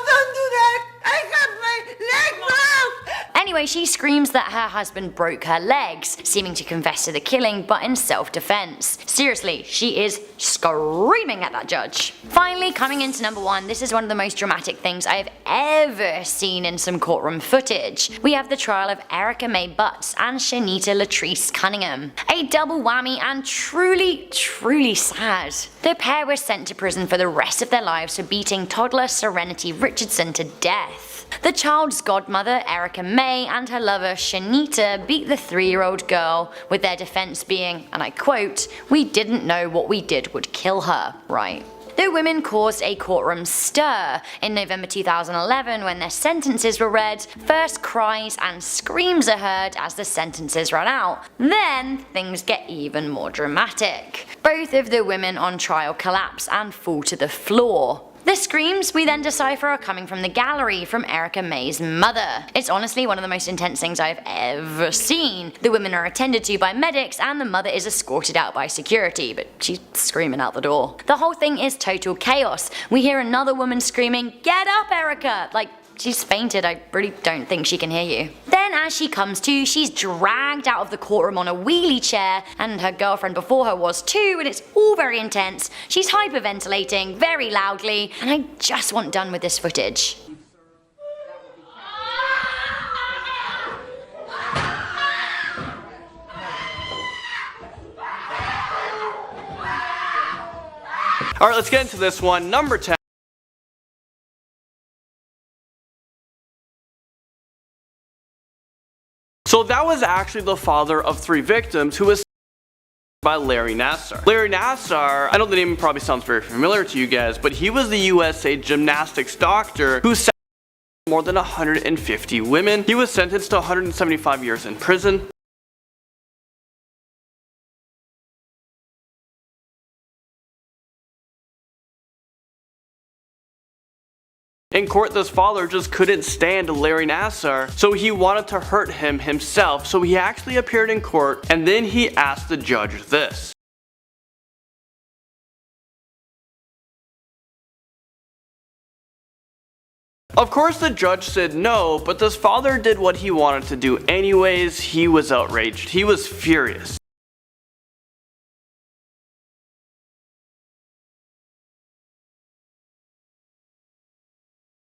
S10: don't do that. I have my leg broke.
S6: Anyway, she screams that her husband broke her legs, seeming to confess to the killing, but in self-defense. Seriously, she is screaming at that judge. Finally, coming into number 1, this is one of the most dramatic things I have ever seen in some courtroom footage. We have the trial of Erica Mae Butts and Shanita Latrice Cunningham. A double whammy and truly sad. The pair were sent to prison for the rest of their lives for beating toddler Serenity Richardson to death. The child's godmother, Erica Mae, and her lover, Shanita, beat the 3-year-old girl, with their defense being, and I quote, "We didn't know what we did would kill her," right? The women caused a courtroom stir. In November 2011, when their sentences were read, first cries and screams are heard as the sentences run out. Then, things get even more dramatic. Both of the women on trial collapse and fall to the floor. The screams we then decipher are coming from the gallery from Erica Mae's mother. It's honestly one of the most intense things I've ever seen. The women are attended to by medics and the mother is escorted out by security, but she's screaming out the door. The whole thing is total chaos. We hear another woman screaming, "Get up, Erica!" Like, she's fainted, I really don't think she can hear you. Then as she comes to, she's dragged out of the courtroom on a wheelie chair, and her girlfriend before her was too, and it's all very intense. She's hyperventilating very loudly, and I just want done with this footage.
S2: Alright, let's get into this one. Number 10. So that was actually the father of 3 victims who was by Larry Nassar. Larry Nassar, I know the name probably sounds very familiar to you guys, but he was the USA gymnastics doctor who sentenced more than 150 women. He was sentenced to 175 years in prison. In court, this father just couldn't stand Larry Nassar, so he wanted to hurt him himself, so he actually appeared in court and then he asked the judge this. Of course the judge said no, but this father did what he wanted to do anyways. He was outraged. He was furious.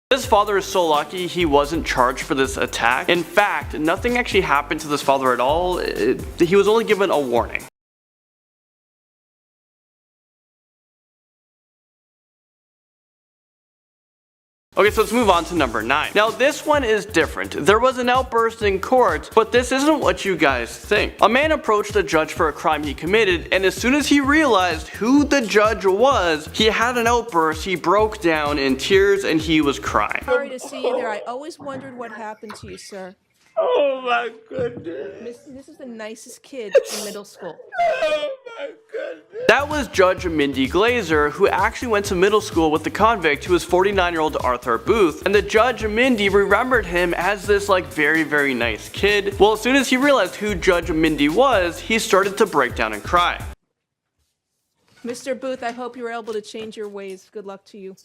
S2: This father is so lucky he wasn't charged for this attack. In fact, nothing actually happened to this father at all. He was only given a warning. Okay, so let's move on to number 9. Now this one is different. There was an outburst in court, but this isn't what you guys think. A man approached the judge for a crime he committed, and as soon as he realized who the judge was, he had an outburst. He broke down in tears and he was crying.
S12: Sorry to see you there. I always wondered what happened to you, sir.
S9: Oh my goodness.
S12: This is the nicest kid in middle school.
S9: Oh my goodness.
S2: That was Judge Mindy Glazer, who actually went to middle school with the convict who was 49-year-old Arthur Booth, and the Judge Mindy remembered him as this very, very nice kid. Well, as soon as he realized who Judge Mindy was, he started to break down and cry.
S12: Mr. Booth, I hope you were able to change your ways. Good luck to you.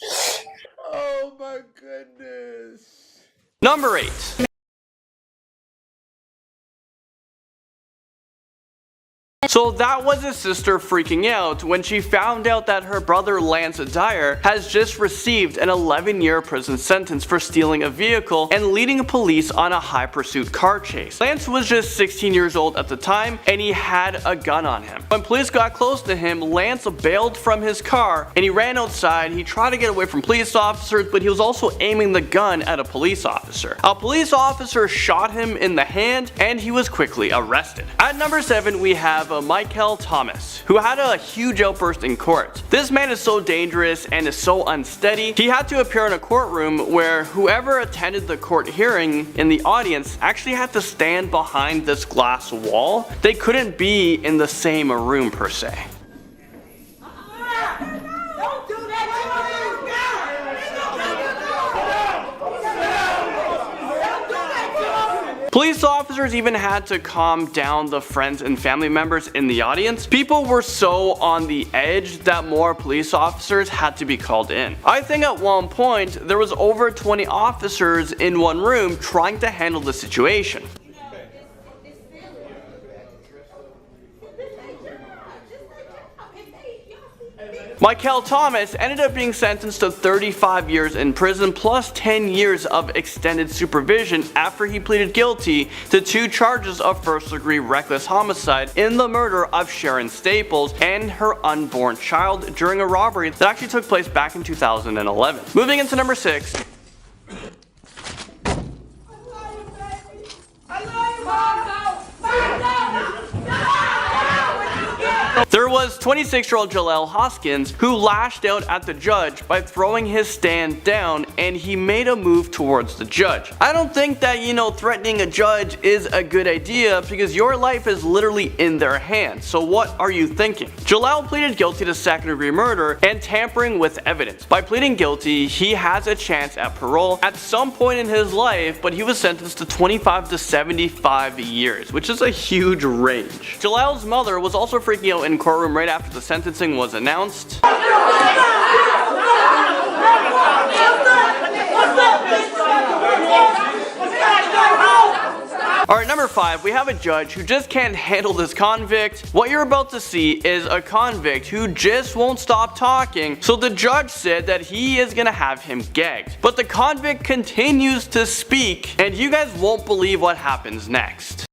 S9: Oh my goodness.
S2: Number 8. So that was his sister freaking out when she found out that her brother Lance Dyer has just received an 11-year prison sentence for stealing a vehicle and leading police on a high pursuit car chase. Lance was just 16 years old at the time and he had a gun on him. When police got close to him, Lance bailed from his car and he ran outside. He tried to get away from police officers, but he was also aiming the gun at a police officer. A police officer shot him in the hand and he was quickly arrested. At number 7, we have Michael Thomas, who had a huge outburst in court. This man is so dangerous and is so unsteady. He had to appear in a courtroom where whoever attended the court hearing in the audience actually had to stand behind this glass wall. They couldn't be in the same room per se. Police officers even had to calm down the friends and family members in the audience. People were so on the edge that more police officers had to be called in. I think at one point there was over 20 officers in one room trying to handle the situation. Michael Thomas ended up being sentenced to 35 years in prison plus 10 years of extended supervision after he pleaded guilty to 2 charges of first-degree reckless homicide in the murder of Sharon Staples and her unborn child during a robbery that actually took place back in 2011. Moving into number 6. There was 26-year-old Jaleel Hoskins who lashed out at the judge by throwing his stand down, and he made a move towards the judge. I don't think that, threatening a judge is a good idea because your life is literally in their hands. So what are you thinking? Jaleel pleaded guilty to second-degree murder and tampering with evidence. By pleading guilty, he has a chance at parole at some point in his life, but he was sentenced to 25 to 75 years, which is a huge range. Jaleel's mother was also freaking out in courtroom right after the sentencing was announced. Alright, number 5, we have a judge who just can't handle this convict. What you're about to see is a convict who just won't stop talking, so the judge said that he is gonna have him gagged. But the convict continues to speak, and you guys won't believe what happens next.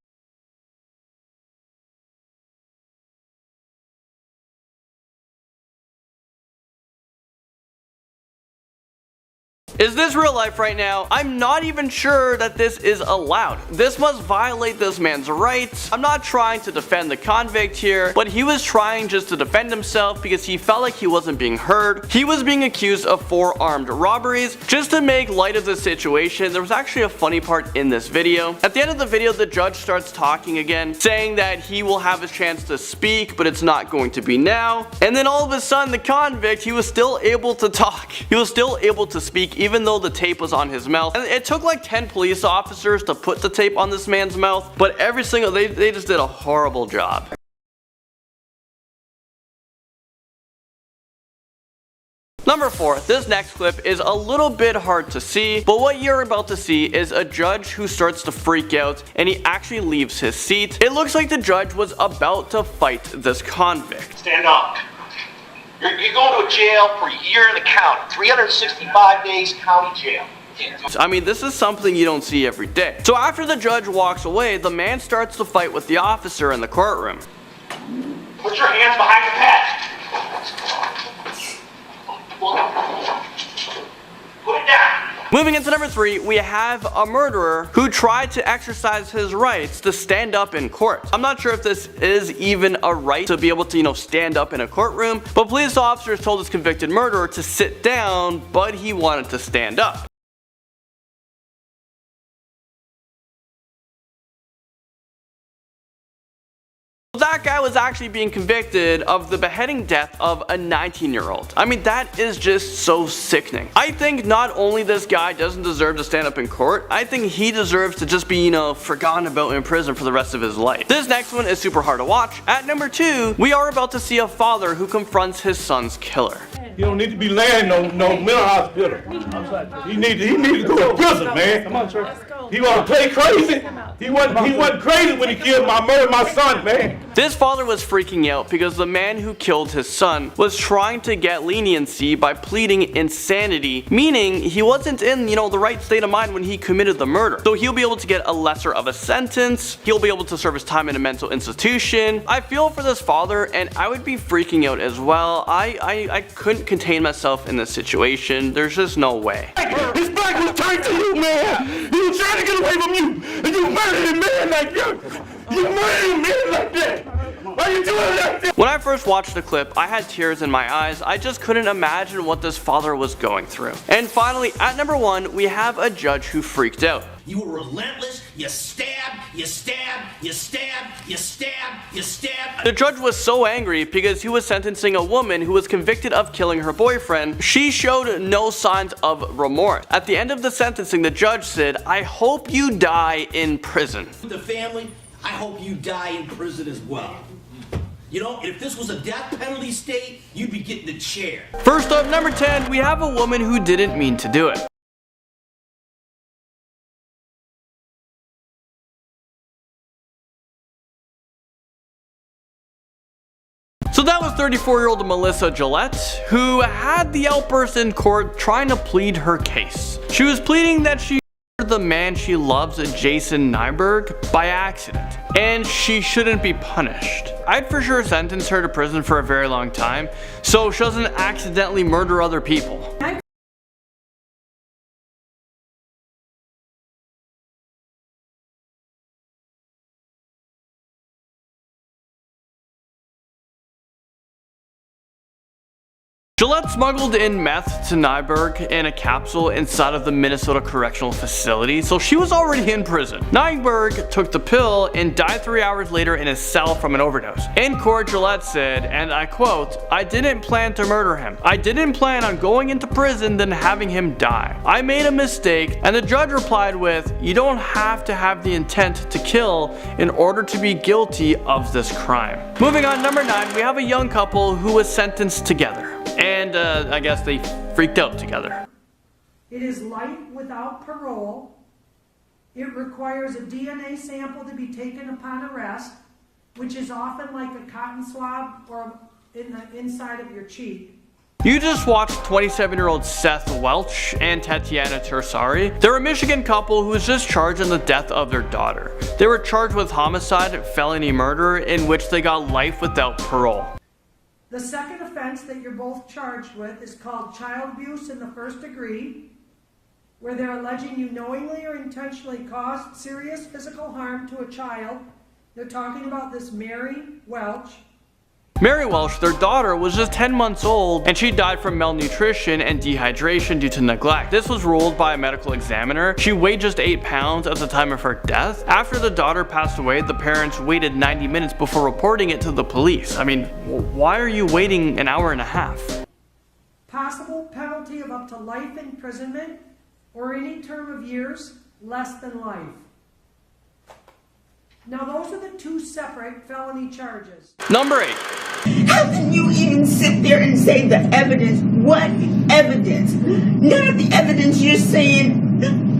S2: Is this real life right now? I'm not even sure that this is allowed. This must violate this man's rights. I'm not trying to defend the convict here, but he was trying just to defend himself because he felt like he wasn't being heard. He was being accused of 4 armed robberies. Just to make light of the situation, there was actually a funny part in this video. At the end of the video, the judge starts talking again, saying that he will have a chance to speak, but it's not going to be now. And then all of a sudden, the convict, he was still able to talk. He was still able to speak even though the tape was on his mouth. And it took like 10 police officers to put the tape on this man's mouth, but every single, they just did a horrible job. Number 4, this next clip is a little bit hard to see, but what you're about to see is a judge who starts to freak out and he actually leaves his seat. It looks like the judge was about to fight this convict.
S13: Stand up. You're going to a jail for a year in the county, 365 days county jail.
S2: I mean, this is something you don't see every day. So after the judge walks away, the man starts to fight with the officer in the courtroom.
S13: Put your hands behind your head. Put it down.
S2: Moving into number 3, we have a murderer who tried to exercise his rights to stand up in court. I'm not sure if this is even a right to be able to, stand up in a courtroom, but police officers told this convicted murderer to sit down, but he wanted to stand up. That guy was actually being convicted of the beheading death of a 19-year-old. I mean, that is just so sickening. I think not only this guy doesn't deserve to stand up in court, I think he deserves to just be, forgotten about in prison for the rest of his life. This next one is super hard to watch. At number 2, we are about to see a father who confronts his son's killer.
S14: You don't need to be laying no mental hospital. He need to go to prison, man. Come on, sir. He want to play crazy. He wasn't crazy when he murdered my son, man.
S2: This father was freaking out because the man who killed his son was trying to get leniency by pleading insanity, meaning he wasn't in, the right state of mind when he committed the murder. So he'll be able to get a lesser of a sentence. He'll be able to serve his time in a mental institution. I feel for this father, and I would be freaking out as well. I couldn't contain myself in this situation. There's just no way.
S14: His back was turned to you, man. He was trying to get away from you, and you murdered a man like you. You murdered a man like that. Why you doing like that?
S2: When I first watched the clip, I had tears in my eyes. I just couldn't imagine what this father was going through. And finally, at number 1, we have a judge who freaked out.
S15: You were relentless. You stabbed, you stabbed, you stabbed, you stabbed, you stabbed.
S2: The judge was so angry because he was sentencing a woman who was convicted of killing her boyfriend. She showed no signs of remorse. At the end of the sentencing, the judge said, "I hope you die in prison."
S15: The family, I hope you die in prison as well. If this was a death penalty state, you'd be getting the chair.
S2: First up, number 10, we have a woman who didn't mean to do it. So that was 34-year-old Melissa Gillette, who had the outburst in court trying to plead her case. She was pleading that she murdered the man she loves, Jason Nyberg, by accident, and she shouldn't be punished. I'd for sure sentence her to prison for a very long time, so she doesn't accidentally murder other people. Gillette smuggled in meth to Nyberg in a capsule inside of the Minnesota Correctional Facility, so she was already in prison. Nyberg took the pill and died 3 hours later in his cell from an overdose. In court, Gillette said, and I quote, "I didn't plan to murder him. I didn't plan on going into prison then having him die. I made a mistake," and the judge replied with, "You don't have to have the intent to kill in order to be guilty of this crime." Moving on, number 9, we have a young couple who was sentenced together. And I guess they freaked out together.
S16: It is life without parole. It requires a DNA sample to be taken upon arrest, which is often like a cotton swab or in the inside of your cheek.
S2: You just watched 27-year-old Seth Welch and Tatiana Tersari. They're a Michigan couple who was just charged in the death of their daughter. They were charged with homicide, felony murder, in which they got life without parole.
S16: The second offense that you're both charged with is called child abuse in the first degree. where they're alleging you knowingly or intentionally caused serious physical harm to a child. They're talking about this Mary Welch.
S2: Mary Welch, their daughter, was just 10 months old and she died from malnutrition and dehydration due to neglect. This was ruled by a medical examiner. She weighed just 8 pounds at the time of her death. After the daughter passed away, the parents waited 90 minutes before reporting it to the police. I mean, why are you waiting an hour and a half?
S16: Possible penalty of up to life imprisonment or any term of years less than life. Now those are the two separate felony charges.
S2: Number 8.
S10: How can you even sit there and say the evidence? What evidence? None of the evidence you're saying.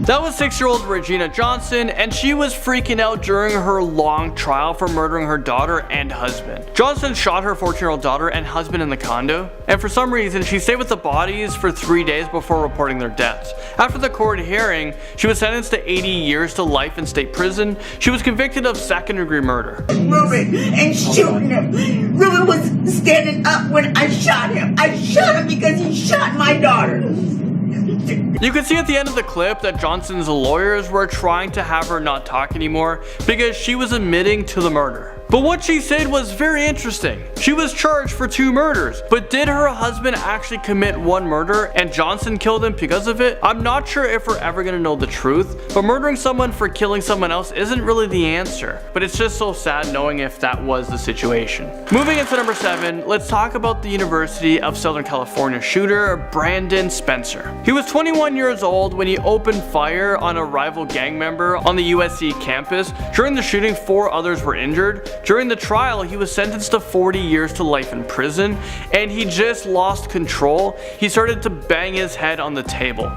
S2: That was 6-year-old Regina Johnson, and she was freaking out during her long trial for murdering her daughter and husband. Johnson shot her 14-year-old daughter and husband in the condo, and for some reason she stayed with the bodies for 3 days before reporting their deaths. After the court hearing, she was sentenced to 80 years to life in state prison. She was convicted of second-degree murder.
S10: Ruben and shooting him. Ruben was standing up when I shot him. I shot him because he shot my daughter.
S2: You can see at the end of the clip that Johnson's lawyers were trying to have her not talk anymore because she was admitting to the murder. But what she said was very interesting. She was charged for 2 murders, but did her husband actually commit 1 murder and Johnson killed him because of it? I'm not sure if we're ever gonna know the truth, but murdering someone for killing someone else isn't really the answer. But it's just so sad knowing if that was the situation. Moving into number 7, let's talk about the University of Southern California shooter, Brandon Spencer. He was 21 years old when he opened fire on a rival gang member on the USC campus. During the shooting, 4 others were injured. During the trial, he was sentenced to 40 years to life in prison, and he just lost control. He started to bang his head on the table.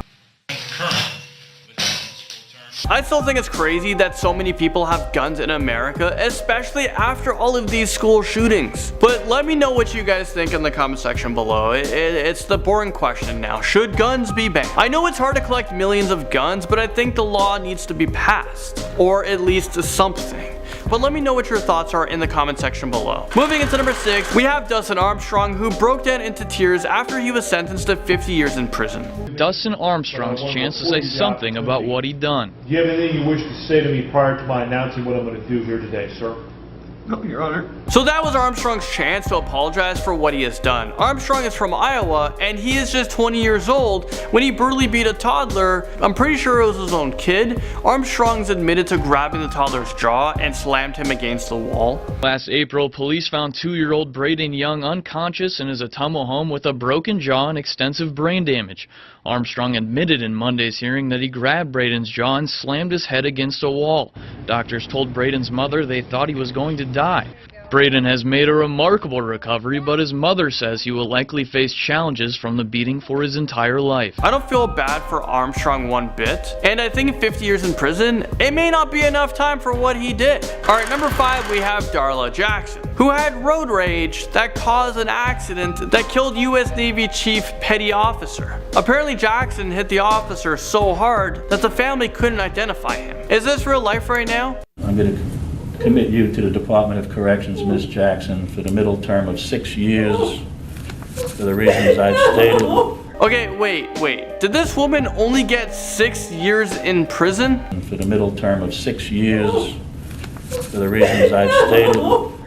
S2: I still think it's crazy that so many people have guns in America, especially after all of these school shootings. But let me know what you guys think in the comment section below. It's the boring question now. Should guns be banned? I know it's hard to collect millions of guns, but I think the law needs to be passed, or at least something. But let me know what your thoughts are in the comment section below. Moving into number 6, we have Dustin Armstrong, who broke down into tears after he was sentenced to 50 years in prison.
S17: Dustin Armstrong's chance to say something about what he'd done.
S18: Do you have anything you wish to say to me prior to my announcing what I'm going to do here today, sir?
S2: No, Your Honor. So that was Armstrong's chance to apologize for what he has done. Armstrong is from Iowa, and he is just 20 years old when he brutally beat a toddler. I'm pretty sure it was his own kid. Armstrong's admitted to grabbing the toddler's jaw and slammed him against the wall.
S17: Last April, police found 2-year-old Braden Young unconscious in his Ottumwa home with a broken jaw and extensive brain damage. Armstrong admitted in Monday's hearing that he grabbed Braden's jaw and slammed his head against a wall. Doctors told Braden's mother they thought he was going to die. Braden has made a remarkable recovery, but his mother says he will likely face challenges from the beating for his entire life.
S2: I don't feel bad for Armstrong one bit, and I think 50 years in prison, it may not be enough time for what he did. Alright, number 5, we have Darla Jackson, who had road rage that caused an accident that killed U.S. Navy Chief Petty Officer. Apparently Jackson hit the officer so hard that the family couldn't identify him. Is this real life right now?
S19: I'm going to commit you to the Department of Corrections, Ms. Jackson, for the middle term of 6 years for the reasons I've stated.
S2: Okay, wait. Did this woman only get 6 years in prison?
S19: For the middle term of 6 years for the reasons I've stated.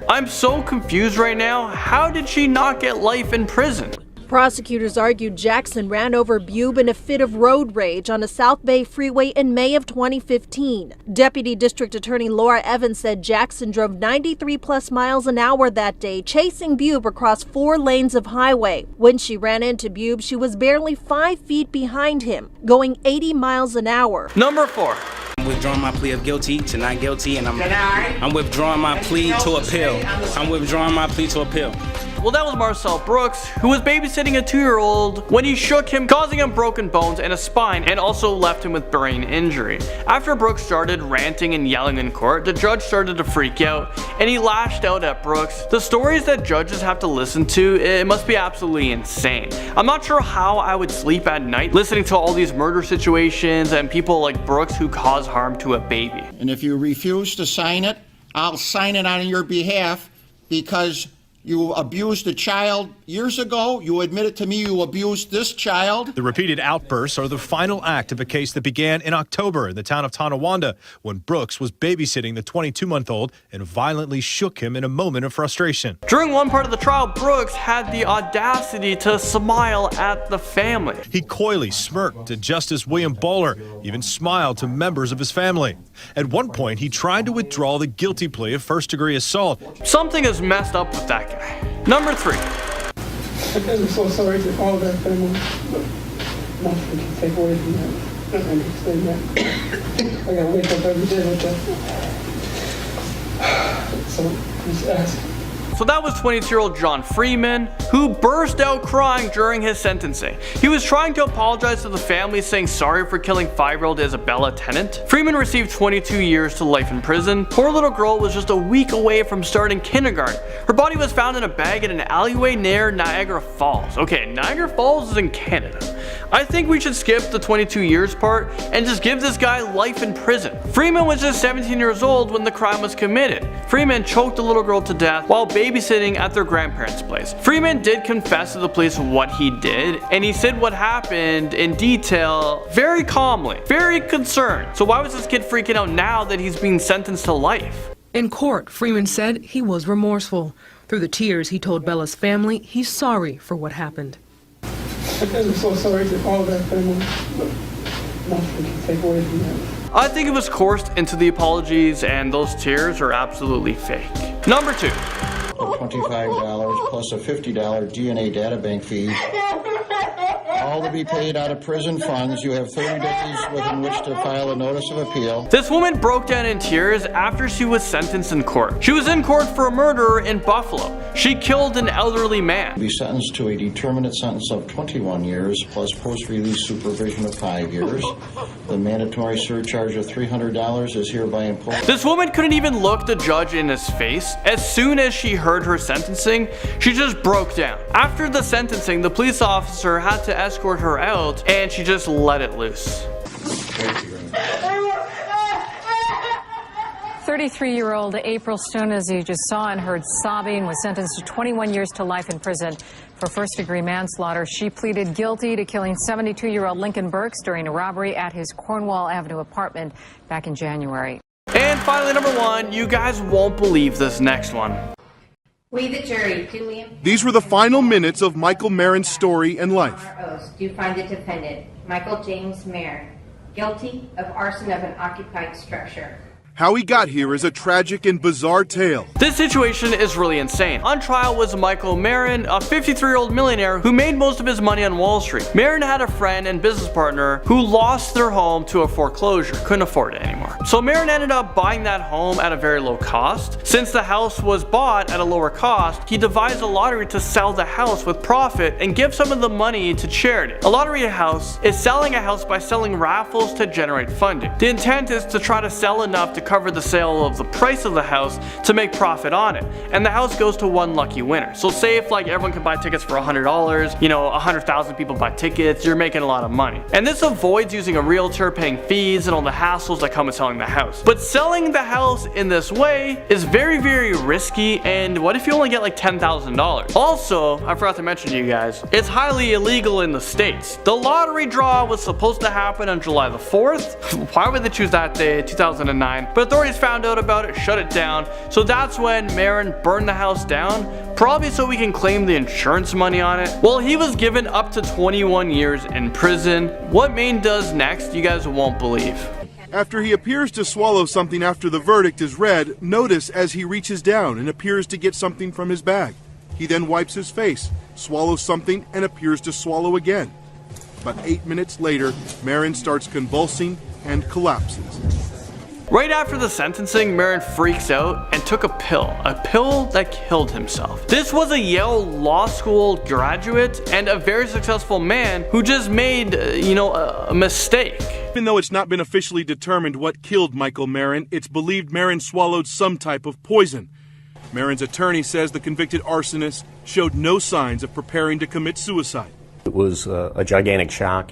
S2: I'm so confused right now. How did she not get life in prison?
S20: Prosecutors argued Jackson ran over Bube in a fit of road rage on a South Bay freeway in May of 2015. Deputy District Attorney Laura Evans said Jackson drove 93+ miles an hour that day, chasing Bube across 4 lanes of highway. When she ran into Bube, she was barely 5 feet behind him, going 80 miles an hour.
S2: Number 4.
S21: I'm withdrawing my plea of guilty to not guilty, and I'm withdrawing my plea to appeal. I'm withdrawing my plea to appeal.
S2: Well, that was Marcel Brooks, who was babysitting a 2-year-old when he shook him, causing him broken bones and a spine, and also left him with brain injury. After Brooks started ranting and yelling in court, the judge started to freak out, and he lashed out at Brooks. The stories that judges have to listen to, it must be absolutely insane. I'm not sure how I would sleep at night listening to all these murder situations and people like Brooks who cause harm to a baby.
S22: And if you refuse to sign it, I'll sign it on your behalf because you abused a child
S1: years ago, you admitted to me you abused this child.
S22: The repeated outbursts are the final act of a case that began in October in the town of Tonawanda when Brooks was babysitting the 22-month-old and violently shook him in a moment of frustration.
S2: During one part of the trial, Brooks had the audacity to smile at the family.
S22: He coyly smirked at Justice William Bowler, even smiled to members of his family. At one point, he tried to withdraw the guilty plea of first-degree assault.
S2: Something is messed up with that guy. Number 3.
S23: I'm so sorry to all that family, but nothing can take away from that. I understand that. I gotta wake up every day with that. So just ask.
S2: So that was 22-year-old John Freeman, who burst out crying during his sentencing. He was trying to apologize to the family, saying sorry for killing 5-year-old Isabella Tennant. Freeman received 22 years to life in prison. Poor little girl was just a week away from starting kindergarten. Her body was found in a bag in an alleyway near Niagara Falls. Okay, Niagara Falls is in Canada. I think we should skip the 22 years part and just give this guy life in prison. Freeman was just 17 years old when the crime was committed. Freeman choked the little girl to death while babysitting at their grandparents' place. Freeman did confess to the police what he did, and he said what happened in detail very calmly, very concerned. So why was this kid freaking out now that he's being sentenced to life?
S24: In court, Freeman said he was remorseful. Through the tears, he told Bella's family he's sorry for what happened.
S23: I'm so sorry to all that family, but nothing can take away from that.
S2: I think it was coerced into the apologies, and those tears are absolutely fake. Number 2.
S1: $25 plus a $50 DNA databank fee. All to be paid out of prison funds. You have 30 days within which to file a notice of appeal.
S2: This woman broke down in tears after she was sentenced in court. She was in court for a murder in Buffalo. She killed an elderly man.
S1: Be sentenced to a determinate sentence of 21 years plus post-release supervision of 5 years. The mandatory surcharge of $300 is hereby imposed.
S2: This woman couldn't even look the judge in his face. As soon as she heard her sentencing, she just broke down. After the sentencing, the police officer had to escort her out, and she just let it loose.
S25: 33-year-old April Stone, as you just saw and heard sobbing, was sentenced to 21 years to life in prison for first-degree manslaughter. She pleaded guilty to killing 72-year-old Lincoln Burks during a robbery at his Cornwall Avenue apartment back in January.
S2: And finally, number 1, you guys won't believe this next one.
S26: We, the jury, do we...
S27: These were the final minutes of Michael Marin's story and life.
S26: Do find the defendant, Michael James Marin, guilty of arson of an occupied structure.
S27: How he got here is a tragic and bizarre tale.
S2: This situation is really insane. On trial was Michael Marin, a 53-year-old millionaire who made most of his money on Wall Street. Marin had a friend and business partner who lost their home to a foreclosure, couldn't afford it anymore. So Marin ended up buying that home at a very low cost. Since the house was bought at a lower cost, he devised a lottery to sell the house with profit and give some of the money to charity. A lottery house is selling a house by selling raffles to generate funding. The intent is to try to sell enough to cover the sale of the price of the house to make profit on it, and the house goes to one lucky winner. So say if like everyone can buy tickets for $100, you know, 100,000 people buy tickets, you're making a lot of money. And this avoids using a realtor, paying fees, and all the hassles that come with selling the house. But selling the house in this way is very, very risky, and what if you only get like $10,000? Also, I forgot to mention to you guys, it's highly illegal in the States. The lottery draw was supposed to happen on July the 4th. Why would they choose that day, 2009? But authorities found out about it, shut it down, so that's when Marin burned the house down, probably so we can claim the insurance money on it. Well, he was given up to 21 years in prison. What Maine does next, you guys won't believe.
S27: After he appears to swallow something after the verdict is read, notice as he reaches down and appears to get something from his bag. He then wipes his face, swallows something, and appears to swallow again. But 8 minutes later, Marin starts convulsing and collapses.
S2: Right after the sentencing, Marin freaks out and took a pill that killed himself. This was a Yale Law School graduate and a very successful man who just made, a mistake.
S27: Even though it's not been officially determined what killed Michael Marin, it's believed Marin swallowed some type of poison. Marin's attorney says the convicted arsonist showed no signs of preparing to commit suicide.
S28: It was a gigantic shock.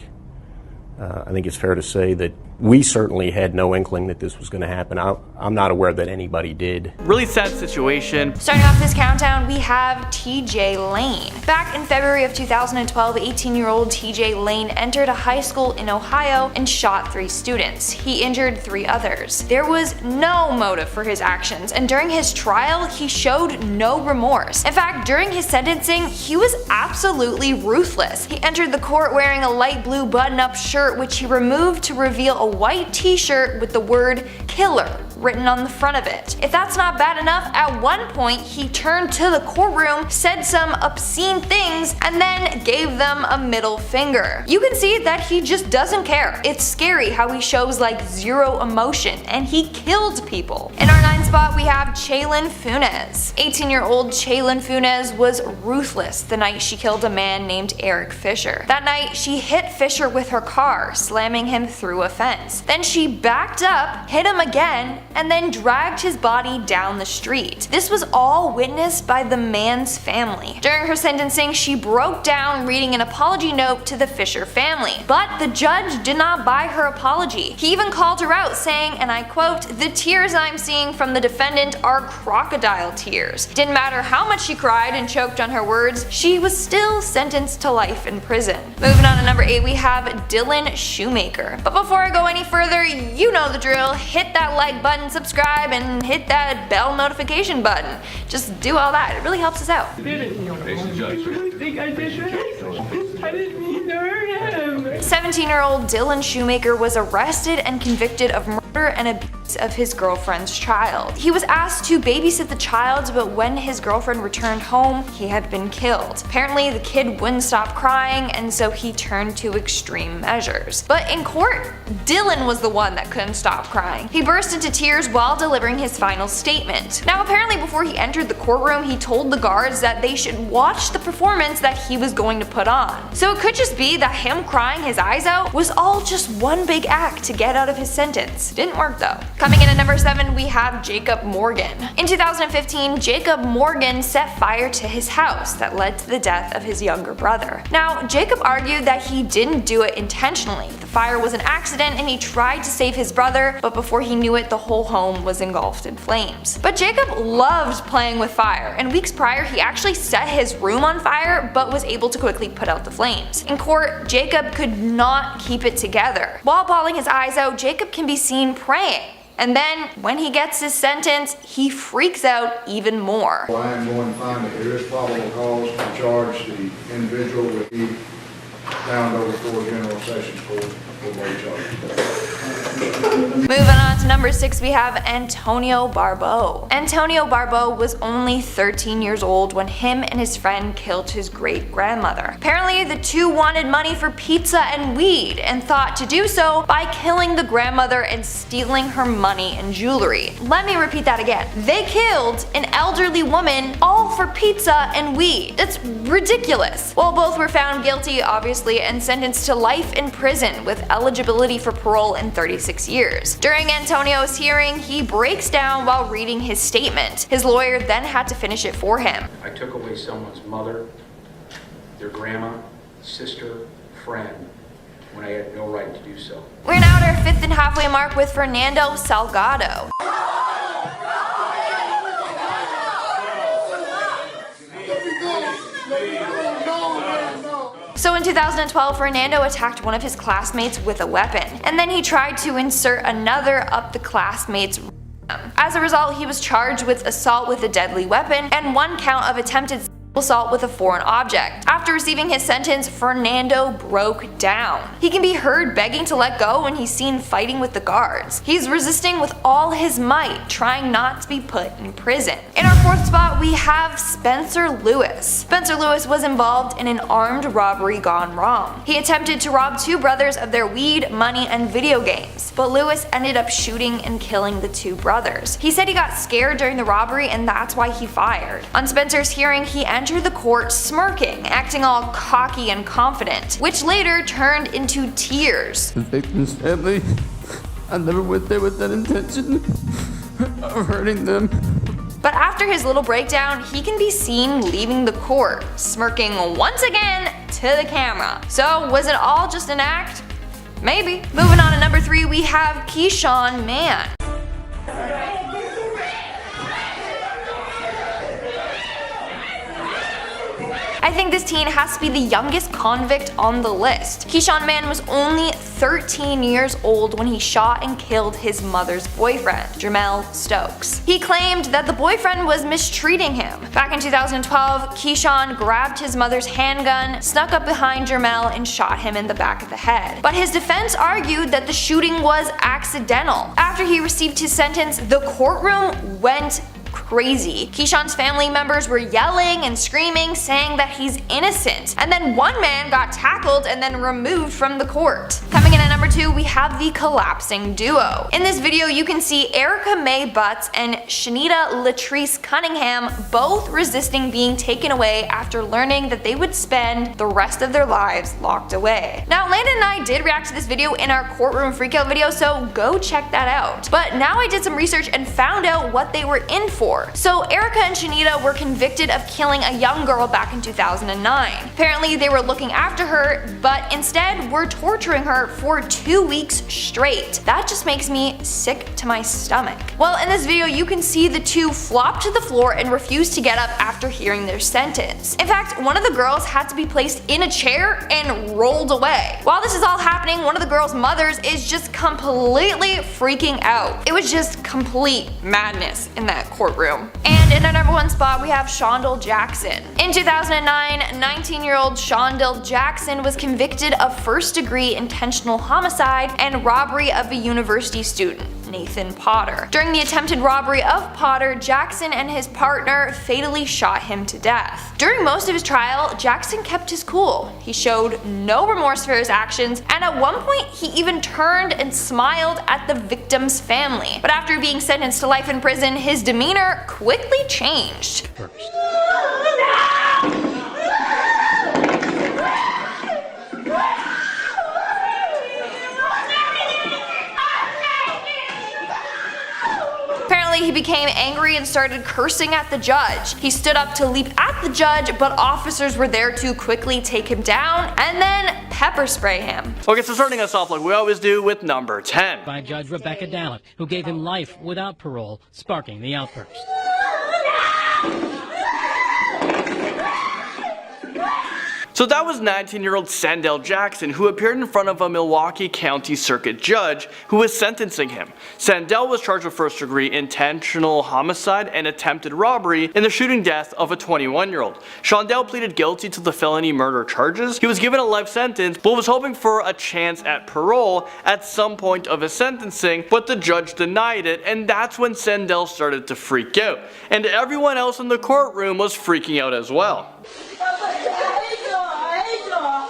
S28: I think it's fair to say that
S3: We certainly had no inkling that this was going to happen. I'm not aware that anybody did.
S2: Really sad situation.
S4: Starting off this countdown, we have TJ Lane. Back in February of 2012, 18-year-old TJ Lane entered a high school in Ohio and shot 3 students. He injured 3 others. There was no motive for his actions, and during his trial, he showed no remorse. In fact, during his sentencing, he was absolutely ruthless. He entered the court wearing a light blue button-up shirt, which he removed to reveal a white t-shirt with the word "killer" written on the front of it. If that's not bad enough, at one point he turned to the courtroom, said some obscene things, and then gave them a middle finger. You can see that he just doesn't care. It's scary how he shows like zero emotion, and he killed people. In our 9th spot, we have Chaylin Funes. 18-year-old Chaylin Funes was ruthless the night she killed a man named Eric Fisher. That night, she hit Fisher with her car, slamming him through a fence. Then she backed up, hit him again, and then dragged his body down the street. This was all witnessed by the man's family. During her sentencing, she broke down reading an apology note to the Fisher family, but the judge did not buy her apology. He even called her out, saying, and I quote, "The tears I'm seeing from the defendant are crocodile tears." Didn't matter how much she cried and choked on her words, she was still sentenced to life in prison. Moving on to number 8, we have Dylan Shoemaker. But before I go any further, you know the drill. Hit that like button, subscribe, and hit that bell notification button. Just do all that. It really helps us out.
S9: I didn't think I did that. I didn't mean to hurt him.
S4: 17-year-old Dylan Shoemaker was arrested and convicted of murder and abuse of his girlfriend's child. He was asked to babysit the child, but when his girlfriend returned home, he had been killed. Apparently, the kid wouldn't stop crying, and so he turned to extreme measures. But in court, Dylan was the one that couldn't stop crying. He burst into tears while delivering his final statement. Now, apparently before he entered the courtroom, he told the guards that they should watch the performance that he was going to put on. So it could just be that him crying his eyes out was all just one big act to get out of his sentence. Didn't work though. Coming in at number 7, we have Jacob Morgan. In 2015, Jacob Morgan set fire to his house that led to the death of his younger brother. Now, Jacob argued that he didn't do it intentionally. The fire was an accident and he tried to save his brother, but before he knew it, the whole home was engulfed in flames. But Jacob loved playing with fire, and weeks prior he actually set his room on fire but was able to quickly put out the flames. In court, Jacob could not keep it together. While bawling his eyes out, Jacob can be seen praying. And then, when he gets his sentence, he freaks out even more.
S5: I am going to find that there is probable cause to charge the individual with the found over 4 General Sessions Court for both charges.
S4: Moving on to number 6, we have Antonio Barbeau. Antonio Barbeau was only 13 years old when him and his friend killed his great-grandmother. Apparently, the two wanted money for pizza and weed and thought to do so by killing the grandmother and stealing her money and jewelry. Let me repeat that again. They killed an elderly woman all for pizza and weed. That's ridiculous. Well, both were found guilty, obviously, and sentenced to life in prison with eligibility for parole in 36 years. During Antonio's hearing, he breaks down while reading his statement. His lawyer then had to finish it for him.
S6: I took away someone's mother, their grandma, sister, friend, when I had no right to do so.
S4: We're now at our 5th and halfway mark with Fernando Salgado. So in 2012, Fernando attacked one of his classmates with a weapon, and then he tried to insert another up the classmate's rectum. As a result, he was charged with assault with a deadly weapon and 1 count of attempted assault with a foreign object. After receiving his sentence, Fernando broke down. He can be heard begging to let go when he's seen fighting with the guards. He's resisting with all his might, trying not to be put in prison. In our 4th spot, we have Spencer Lewis. Spencer Lewis was involved in an armed robbery gone wrong. He attempted to rob 2 brothers of their weed, money, and video games, but Lewis ended up shooting and killing the 2 brothers. He said he got scared during the robbery and that's why he fired. On Spencer's hearing, he entered the court smirking, acting all cocky and confident, which later turned into tears.
S7: The victim's family, I never went there with that intention of hurting them.
S4: But after his little breakdown, he can be seen leaving the court, smirking once again to the camera. So was it all just an act? Maybe. Moving on to number 3, we have Keyshawn Mann. I think this teen has to be the youngest convict on the list. Keyshawn Mann was only 13 years old when he shot and killed his mother's boyfriend, Jermell Stokes. He claimed that the boyfriend was mistreating him. Back in 2012, Keyshawn grabbed his mother's handgun, snuck up behind Jermell, and shot him in the back of the head. But his defense argued that the shooting was accidental. After he received his sentence, the courtroom went crazy. Keyshawn's family members were yelling and screaming, saying that he's innocent. And then one man got tackled and then removed from the court. Coming in at number 2, we have the collapsing duo. In this video, you can see Erica Mae Butts and Shanita Latrice Cunningham both resisting being taken away after learning that they would spend the rest of their lives locked away. Now, Landon and I did react to this video in our courtroom freakout video, so go check that out. But now I did some research and found out what they were in for. So Erica and Shanita were convicted of killing a young girl back in 2009. Apparently they were looking after her, but instead were torturing her for 2 weeks straight. That just makes me sick to my stomach. Well, in this video you can see the two flop to the floor and refuse to get up after hearing their sentence. In fact, one of the girls had to be placed in a chair and rolled away. While this is all happening, one of the girls' mothers is just completely freaking out. It was just complete madness in that courtroom. And in our number 1 spot, we have Shondell Jackson. In 2009, 19-year-old Shondell Jackson was convicted of first-degree intentional homicide and robbery of a university student, Nathan Potter. During the attempted robbery of Potter, Jackson and his partner fatally shot him to death. During most of his trial, Jackson kept his cool. He showed no remorse for his actions, and at one point he even turned and smiled at the victim's family. But after being sentenced to life in prison, his demeanor quickly changed. Apparently he became angry and started cursing at the judge. He stood up to leap at the judge, but officers were there to quickly take him down and then pepper spray him.
S2: Okay, so starting us off like we always do with number 10.
S8: By Judge Rebecca Dallett, who gave him life without parole, sparking the outburst.
S2: So that was 19-year-old Sandell Jackson, who appeared in front of a Milwaukee County Circuit judge who was sentencing him. Sandell was charged with first-degree intentional homicide and attempted robbery in the shooting death of a 21-year-old. Shondell pleaded guilty to the felony murder charges. He was given a life sentence, but was hoping for a chance at parole at some point of his sentencing, but the judge denied it, and that's when Sandell started to freak out. And everyone else in the courtroom was freaking out as well.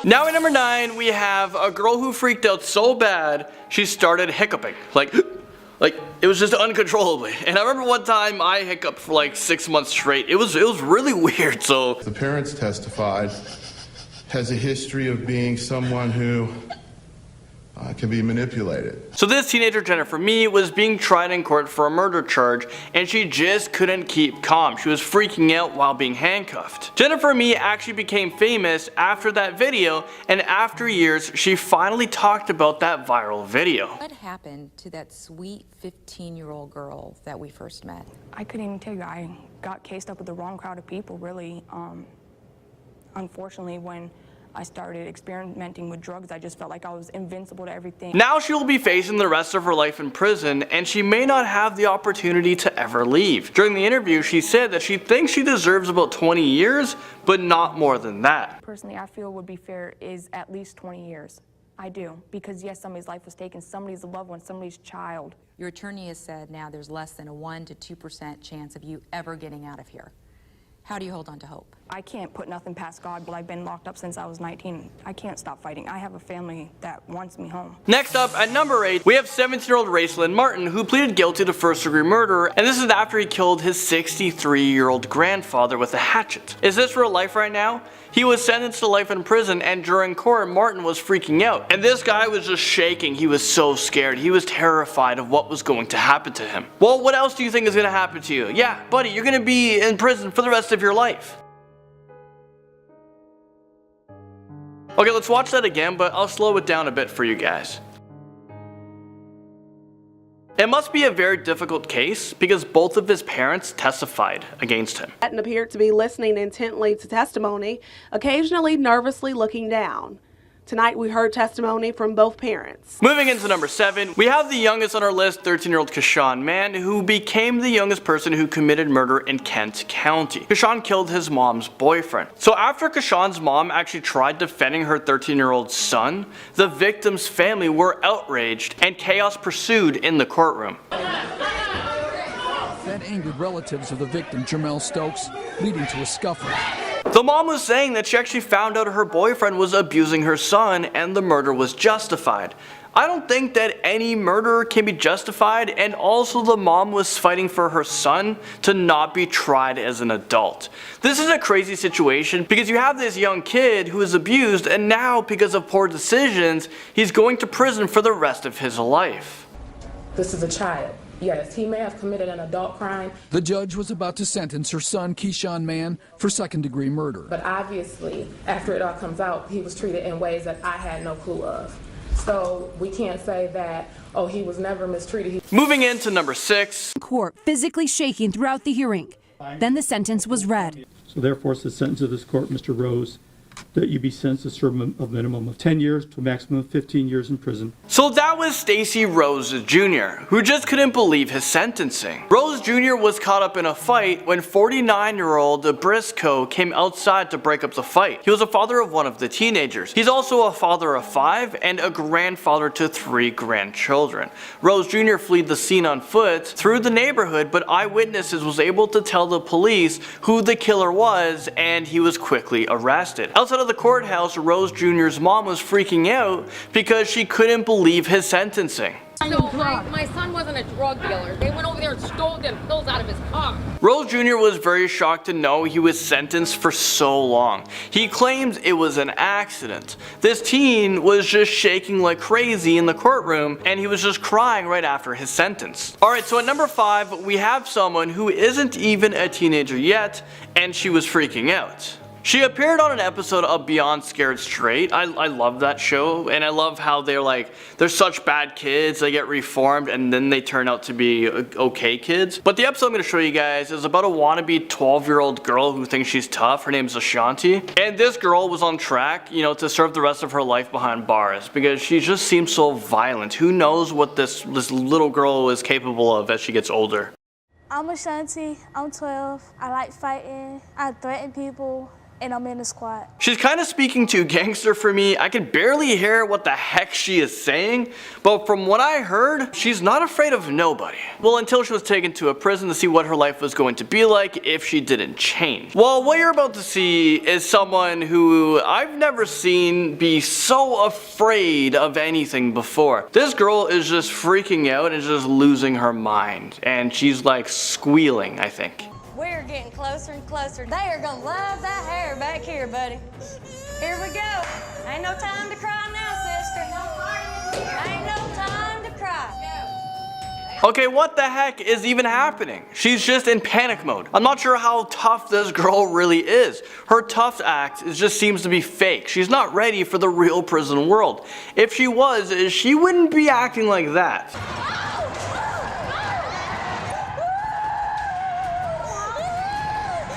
S2: Now at number 9, we have a girl who freaked out so bad she started hiccuping. Like it was just uncontrollably. And I remember one time I hiccuped for like 6 months straight. It was really weird. So
S11: the parents testified has a history of being someone who can be manipulated.
S2: So this teenager, Jennifer Mee, was being tried in court for a murder charge, and she just couldn't keep calm. She was freaking out while being handcuffed. Jennifer Mee actually became famous after that video, and after years, she finally talked about that viral video.
S12: What happened to that sweet 15-year-old girl that we first met?
S13: I couldn't even tell you. I got cased up with the wrong crowd of people, really. Unfortunately, when I started experimenting with drugs, I just felt like I was invincible to everything.
S2: Now she will be facing the rest of her life in prison, and she may not have the opportunity to ever leave. During the interview, she said that she thinks she deserves about 20 years, but not more than that.
S13: Personally, I feel would be fair is at least 20 years. I do, because yes, somebody's life was taken, somebody's loved one, somebody's child.
S12: Your attorney has said now there's less than a 1 to 2% chance of you ever getting out of here. How do you hold on to hope?
S13: I can't put nothing past God, but I've been locked up since I was 19. I can't stop fighting. I have a family that wants me home.
S2: Next up, at number 8, we have 17-year-old Racelyn Martin, who pleaded guilty to first-degree murder, and this is after he killed his 63-year-old grandfather with a hatchet. Is this real life right now? He was sentenced to life in prison, and during court, Martin was freaking out. And this guy was just shaking. He was so scared. He was terrified of what was going to happen to him. Well, what else do you think is going to happen to you? Yeah, buddy, you're going to be in prison for the rest of your life. Okay, let's watch that again, but I'll slow it down a bit for you guys. It must be a very difficult case because both of his parents testified against him.
S10: And appeared to be listening intently to testimony, occasionally nervously looking down. Tonight we heard testimony from both parents.
S2: Moving into number 7, we have the youngest on our list, 13-year-old Kashawn Mann, who became the youngest person who committed murder in Kent County. Kashawn killed his mom's boyfriend. So after Kashawn's mom actually tried defending her 13-year-old son, the victim's family were outraged and chaos pursued in the courtroom.
S14: That angered relatives of the victim, Jermel Stokes, leading to a scuffle.
S2: The mom was saying that she actually found out her boyfriend was abusing her son and the murder was justified. I don't think that any murder can be justified, and also the mom was fighting for her son to not be tried as an adult. This is a crazy situation because you have this young kid who is abused, and now because of poor decisions, he's going to prison for the rest of his life.
S15: This is a child. Yes, he may have committed an adult crime.
S14: The judge was about to sentence her son, Kashawn Mann, for second-degree murder.
S15: But obviously, after it all comes out, he was treated in ways that I had no clue of. So we can't say that, oh, he was never mistreated.
S2: Moving into number 6.
S16: Court physically shaking throughout the hearing. Then the sentence was read.
S17: So therefore, it's the sentence of this court, Mr. Rose, that you be sentenced to serve a minimum of 10 years to a maximum of 15 years in prison.
S2: So that was Stacy Rose Jr., who just couldn't believe his sentencing. Rose Jr. was caught up in a fight when 49-year-old Briscoe came outside to break up the fight. He was a father of one of the teenagers. He's also a father of 5 and a grandfather to 3 grandchildren. Rose Jr. fled the scene on foot through the neighborhood, but eyewitnesses was able to tell the police who the killer was, and he was quickly arrested. Outside of the courthouse, Rose Jr.'s mom was freaking out because she couldn't believe his sentencing.
S18: So my son wasn't a drug dealer. They went over there and stole them pills out of his car.
S2: Rose Jr. was very shocked to know he was sentenced for so long. He claims it was an accident. This teen was just shaking like crazy in the courtroom, and he was just crying right after his sentence. Alright, so at number 5, we have someone who isn't even a teenager yet, and she was freaking out. She appeared on an episode of Beyond Scared Straight. I love that show, and I love how they're such bad kids, they get reformed, and then they turn out to be okay kids. But the episode I'm going to show you guys is about a wannabe 12-year-old girl who thinks she's tough. Her name's Ashanti. And this girl was on track, to serve the rest of her life behind bars because she just seems so violent. Who knows what this little girl is capable of as she gets older.
S19: I'm Ashanti, I'm 12, I like fighting, I threaten people, and I'm in the squad.
S2: She's kind of speaking too gangster for me. I can barely hear what the heck she is saying, but from what I heard, she's not afraid of nobody. Well, until she was taken to a prison to see what her life was going to be like if she didn't change. Well, what you're about to see is someone who I've never seen be so afraid of anything before. This girl is just freaking out and just losing her mind, and she's like squealing, I think.
S19: We're getting closer and closer. They are gonna love that hair back here, buddy. Here we go. Ain't no time to cry now, sister. Ain't no time to cry.
S2: Okay, what the heck is even happening? She's just in panic mode. I'm not sure how tough this girl really is. Her tough act just seems to be fake. She's not ready for the real prison world. If she was, she wouldn't be acting like that.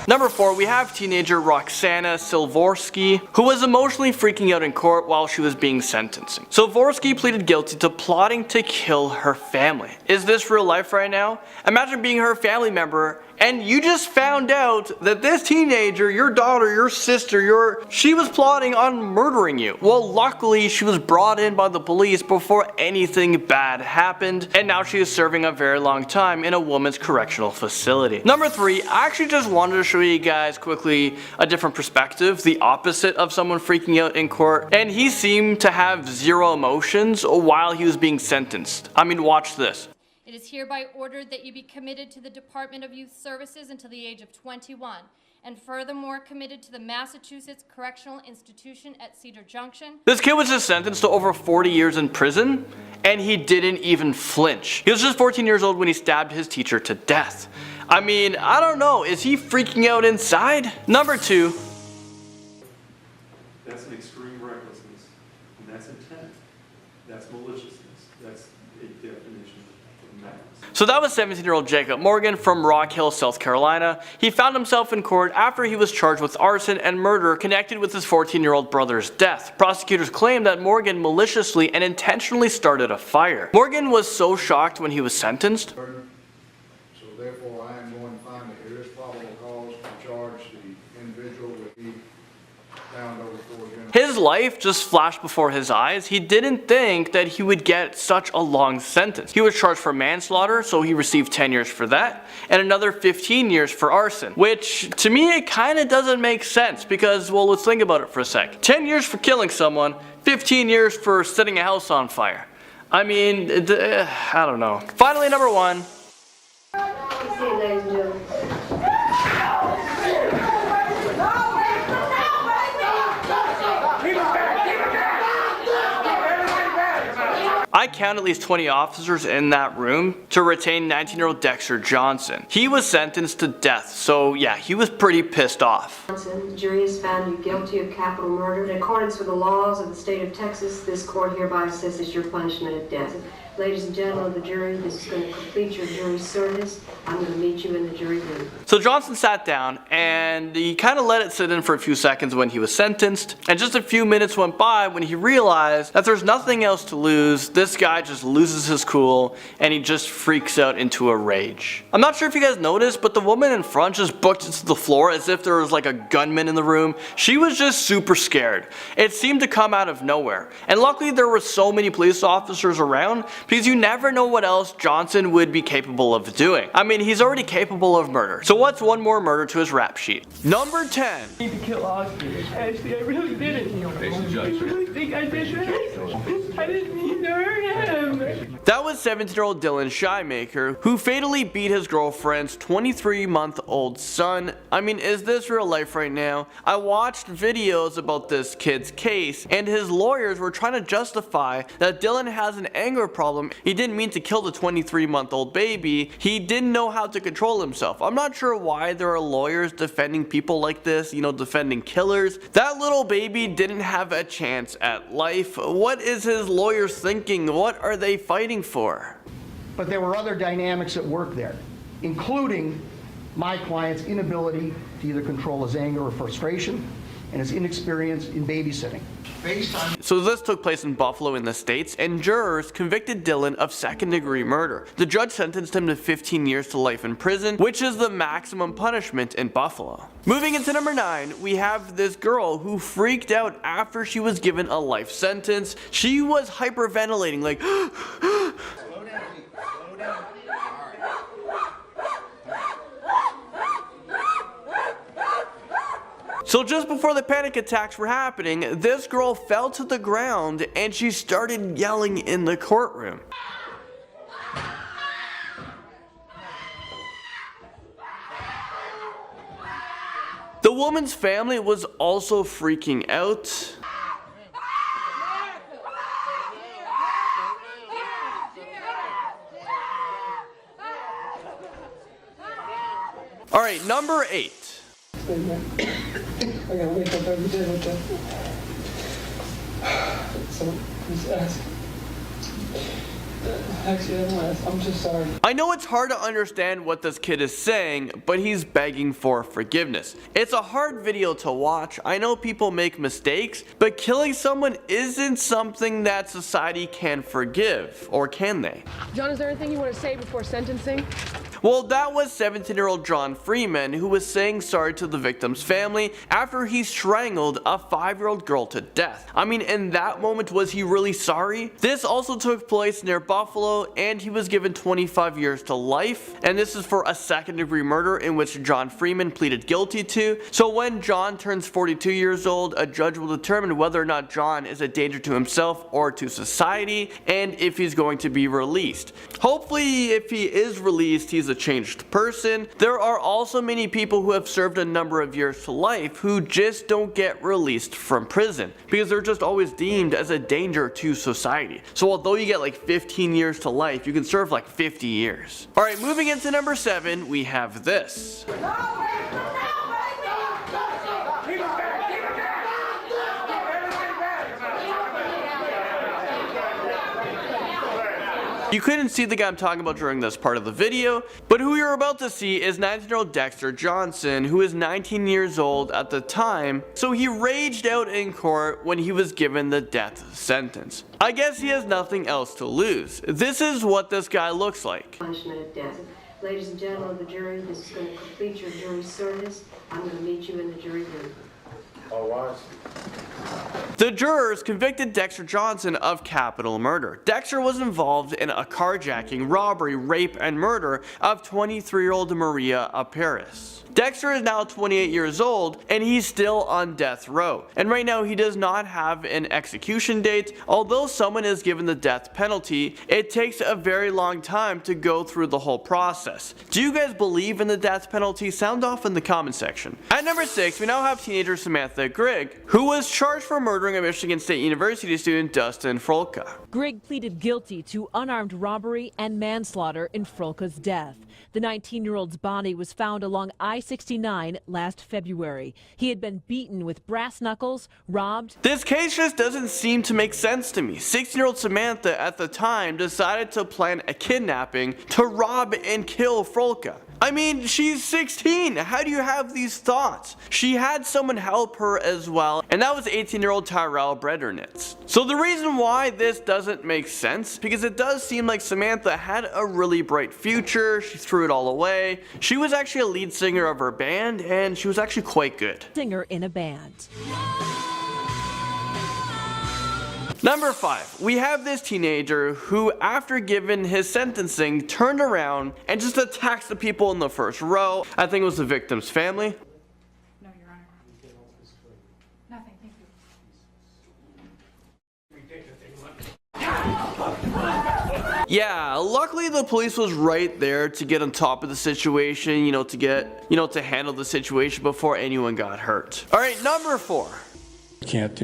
S2: Number 4, we have teenager Roxana Silvorsky, who was emotionally freaking out in court while she was being sentenced. Silvorsky pleaded guilty to plotting to kill her family. Is this real life right now? Imagine being her family member and you just found out that this teenager, your daughter, your sister, she was plotting on murdering you. Well, luckily she was brought in by the police before anything bad happened, and now she is serving a very long time in a women's correctional facility. Number 3, I actually just wanted to show you guys quickly a different perspective, the opposite of someone freaking out in court, and he seemed to have zero emotions while he was being sentenced. I mean, watch this.
S28: It is hereby ordered that you be committed to the Department of Youth Services until the age of 21, and furthermore committed to the Massachusetts Correctional Institution at Cedar Junction.
S2: This kid was just sentenced to over 40 years in prison, and he didn't even flinch. He was just 14 years old when he stabbed his teacher to death. I mean, I don't know, is he freaking out inside? Number 2.
S17: That's an extreme recklessness, and that's intent. That's maliciousness. That's a definition of malice.
S2: So that was 17-year-old Jacob Morgan from Rock Hill, South Carolina. He found himself in court after he was charged with arson and murder connected with his 14-year-old brother's death. Prosecutors claim that Morgan maliciously and intentionally started a fire. Morgan was so shocked when he was sentenced.
S5: So therefore, I am going to find that there is probable cause to charge the individual with the found over 4 general.
S2: His life just flashed before his eyes. He didn't think that he would get such a long sentence. He was charged for manslaughter, so he received 10 years for that, and another 15 years for arson, which to me it kind of doesn't make sense because, well, let's think about it for a sec. 10 years for killing someone, 15 years for setting a house on fire. I mean, I don't know. Finally, number 1.
S1: Ladies and gentlemen.
S2: I count at least 20 officers in that room to retain 19-year-old Dexter Johnson. He was sentenced to death, so yeah, he was pretty pissed off.
S1: Johnson, the jury has found you guilty of capital murder. In accordance with the laws of the state of Texas, this court hereby assesses your punishment of death. Ladies and gentlemen of the jury, this is going to complete your jury service. I'm going to meet you in the jury room.
S2: So Johnson sat down and he kind of let it sit in for a few seconds when he was sentenced, and just a few minutes went by when he realized that there's nothing else to lose. This guy just loses his cool and he just freaks out into a rage. I'm not sure if you guys noticed, but the woman in front just booked into the floor as if there was like a gunman in the room. She was just super scared. It seemed to come out of nowhere, and luckily there were so many police officers around because you never know what else Johnson would be capable of doing. I mean, he's already capable of murder. So what's one more murder to his rap sheet? Number 10.
S7: I need to kill Oscar. Ashley, I really didn't. I really think I did that. I didn't mean to hurt him.
S2: That was 17-year-old Dylan Shymaker, who fatally beat his girlfriend's 23-month-old son. I mean, is this real life right now? I watched videos about this kid's case, and his lawyers were trying to justify that Dylan has an anger problem. He didn't mean to kill the 23-month-old baby. He didn't know how to control himself. I'm not sure why there are lawyers defending people like this, you know, defending killers. That little baby didn't have a chance at life. What is his lawyers thinking? What are they fighting for?
S20: But there were other dynamics at work there, including my client's inability to either control his anger or frustration and his inexperience in babysitting.
S2: So this took place in Buffalo in the States, and jurors convicted Dylan of second-degree murder. The judge sentenced him to 15 years to life in prison, which is the maximum punishment in Buffalo. Moving into number 9, we have this girl who freaked out after she was given a life sentence. She was hyperventilating, like So just before the panic attacks were happening, this girl fell to the ground and she started yelling in the courtroom. The woman's family was also freaking out. Alright, number 8.
S7: I gotta wake up every day with that. So, just ask. Actually, I don't want to ask. I'm just sorry.
S2: I know it's hard to understand what this kid is saying, but he's begging for forgiveness. It's a hard video to watch. I know people make mistakes, but killing someone isn't something that society can forgive, or can they?
S21: John, is there anything you want to say before sentencing?
S2: Well, that was 17-year-old John Freeman, who was saying sorry to the victim's family after he strangled a 5-year-old girl to death. I mean, in that moment, was he really sorry? This also took place near Buffalo, and he was given 25 years to life, and this is for a second-degree murder in which John Freeman pleaded guilty to. So when John turns 42 years old, a judge will determine whether or not John is a danger to himself or to society, and if he's going to be released. Hopefully, if he is released, he's a changed person. There are also many people who have served a number of years to life who just don't get released from prison because they're just always deemed as a danger to society. So although you get like 15 years to life, you can serve like 50 years. Alright, moving into number 7, we have this. You couldn't see the guy I'm talking about during this part of the video, but who you're about to see is 19-year-old Dexter Johnson, who is 19 years old at the time, so he raged out in court when he was given the death sentence. I guess he has nothing else to lose. This is what this guy looks like.
S1: Punishment of death. Ladies and gentlemen of the jury, this is going to complete your jury service. I'm going to meet you in the jury room.
S5: All rise.
S2: The jurors convicted Dexter Johnson of capital murder. Dexter was involved in a carjacking, robbery, rape, and murder of 23-year-old Maria Paris. Dexter is now 28 years old and he's still on death row. And right now he does not have an execution date. Although someone is given the death penalty, it takes a very long time to go through the whole process. Do you guys believe in the death penalty? Sound off in the comment section. At number 6, we now have teenager Samantha Grigg, who was charged for murdering a Michigan State University student Dustin Frolka.
S3: Grigg pleaded guilty to unarmed robbery and manslaughter in Frolka's death. The 19-year-old's body was found along I-69 last February. He had been beaten with brass knuckles, robbed.
S2: This case just doesn't seem to make sense to me. 16-year-old Samantha at the time decided to plan a kidnapping to rob and kill Frolka. I mean, she's 16. How do you have these thoughts? She had someone help her as well, and that was 18-year-old Tyrell Bredernitz. So the reason why this doesn't make sense, because it does seem like Samantha had a really bright future. She threw it all away. She was actually a lead singer of her band, and she was actually quite good.
S3: Singer in a band.
S2: Number 5, we have this teenager who, after given his sentencing, turned around and just attacked the people in the first row. I think it was the victim's family.
S13: No, Your Honor. Nothing, thank you.
S2: Yeah, luckily the police was right there to get on top of the situation, to handle the situation before anyone got hurt. All right, number 4.
S9: Can't,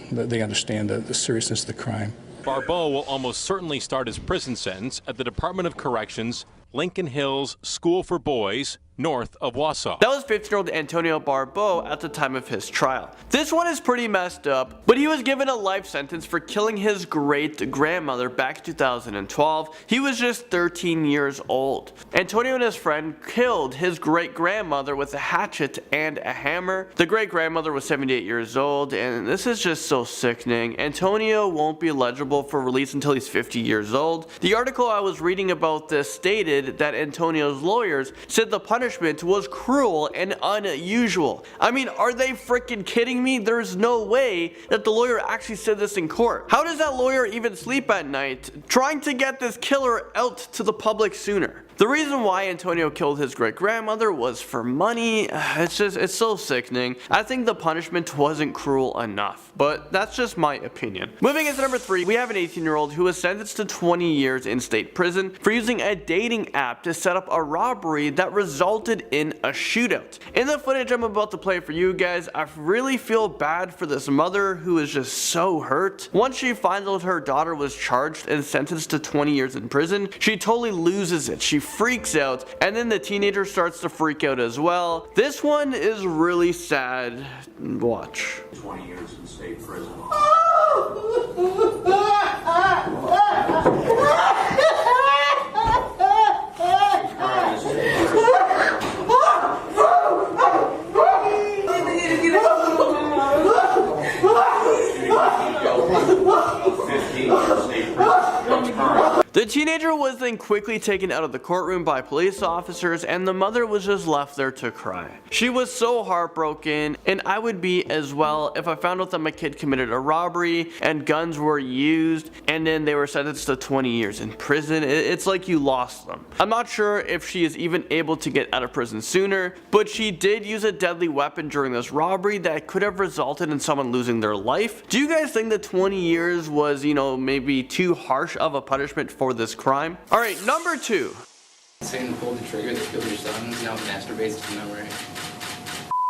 S9: they understand the seriousness of the crime.
S22: Barbeau will almost certainly start his prison sentence at the Department of Corrections, Lincoln Hills School for Boys, north of Wausau.
S2: That was 15-year-old Antonio Barbeau at the time of his trial. This one is pretty messed up, but he was given a life sentence for killing his great-grandmother back in 2012. He was just 13 years old. Antonio and his friend killed his great-grandmother with a hatchet and a hammer. The great-grandmother was 78 years old, and this is just so sickening. Antonio won't be eligible for release until he's 50 years old. The article I was reading about this stated that Antonio's lawyers said the punishment was cruel and unusual. I mean, are they freaking kidding me? There's no way that the lawyer actually said this in court. How does that lawyer even sleep at night trying to get this killer out to the public sooner? The reason why Antonio killed his great-grandmother was for money. It's so sickening. I think the punishment wasn't cruel enough, but that's just my opinion. Moving into number 3, we have an 18-year-old who was sentenced to 20 years in state prison for using a dating app to set up a robbery that resulted in a shootout. In the footage I'm about to play for you guys, I really feel bad for this mother who is just so hurt. Once she finds out her daughter was charged and sentenced to 20 years in prison, she totally loses it. She freaks out, and then the teenager starts to freak out as well. This one is really sad. Watch.
S23: 20 years in state prison.
S2: The teenager was then quickly taken out of the courtroom by police officers, and the mother was just left there to cry. She was so heartbroken, and I would be as well if I found out that my kid committed a robbery and guns were used and then they were sentenced to 20 years in prison. It's like you lost them. I'm not sure if she is even able to get out of prison sooner, but she did use a deadly weapon during this robbery that could have resulted in someone losing their life. Do you guys think that 20 years was, maybe too harsh of a punishment for this crime? Alright, number 2.
S24: Satan pulled the trigger that killed your son, now masturbates to memory.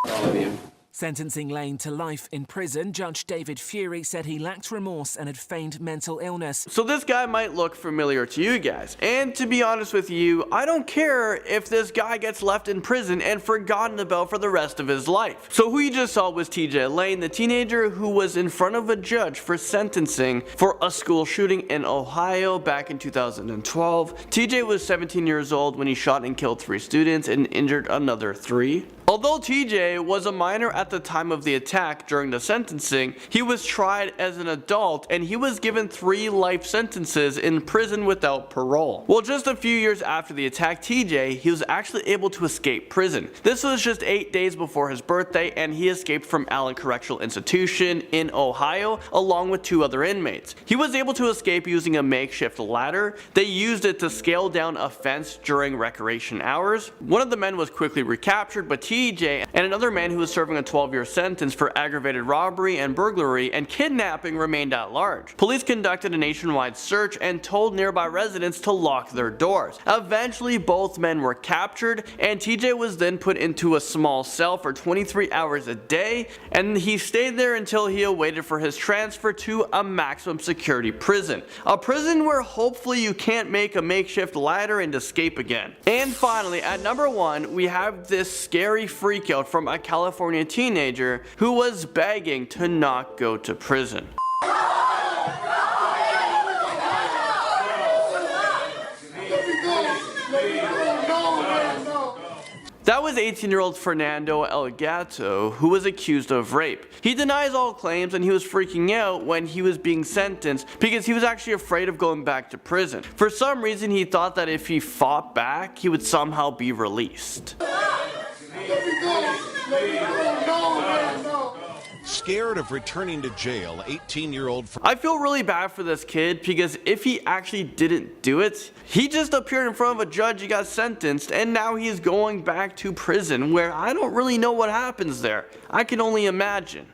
S24: All of you.
S4: Sentencing Lane to life in prison, Judge David Fury said he lacked remorse and had feigned mental illness.
S2: So this guy might look familiar to you guys, and to be honest with you, I don't care if this guy gets left in prison and forgotten about for the rest of his life. So who you just saw was TJ Lane, the teenager who was in front of a judge for sentencing for a school shooting in Ohio back in 2012. TJ was 17 years old when he shot and killed 3 students and injured another 3. Although TJ was a minor at the time of the attack during the sentencing, he was tried as an adult and he was given 3 life sentences in prison without parole. Well, just a few years after the attack, TJ, he was actually able to escape prison. This was just 8 days before his birthday, and he escaped from Allen Correctional Institution in Ohio along with 2 other inmates. He was able to escape using a makeshift ladder. They used it to scale down a fence during recreation hours. One of the men was quickly recaptured, but TJ and another man who was serving a 12-year sentence for aggravated robbery and burglary and kidnapping remained at large. Police conducted a nationwide search and told nearby residents to lock their doors. Eventually, both men were captured, and TJ was then put into a small cell for 23 hours a day, and he stayed there until he awaited for his transfer to a maximum security prison. A prison where hopefully you can't make a makeshift ladder and escape again. And finally, at number 1, we have this scary freakout from a California teenager who was begging to not go to prison. That was 18-year-old Fernando Elgato, who was accused of rape. He denies all claims, and he was freaking out when he was being sentenced because he was actually afraid of going back to prison. For some reason, he thought that if he fought back, he would somehow be released.
S6: Scared of returning to jail, 18-year-old...
S2: I feel really bad for this kid because if he actually didn't do it, he just appeared in front of a judge, he got sentenced, and now he's going back to prison where I don't really know what happens there. I can only imagine.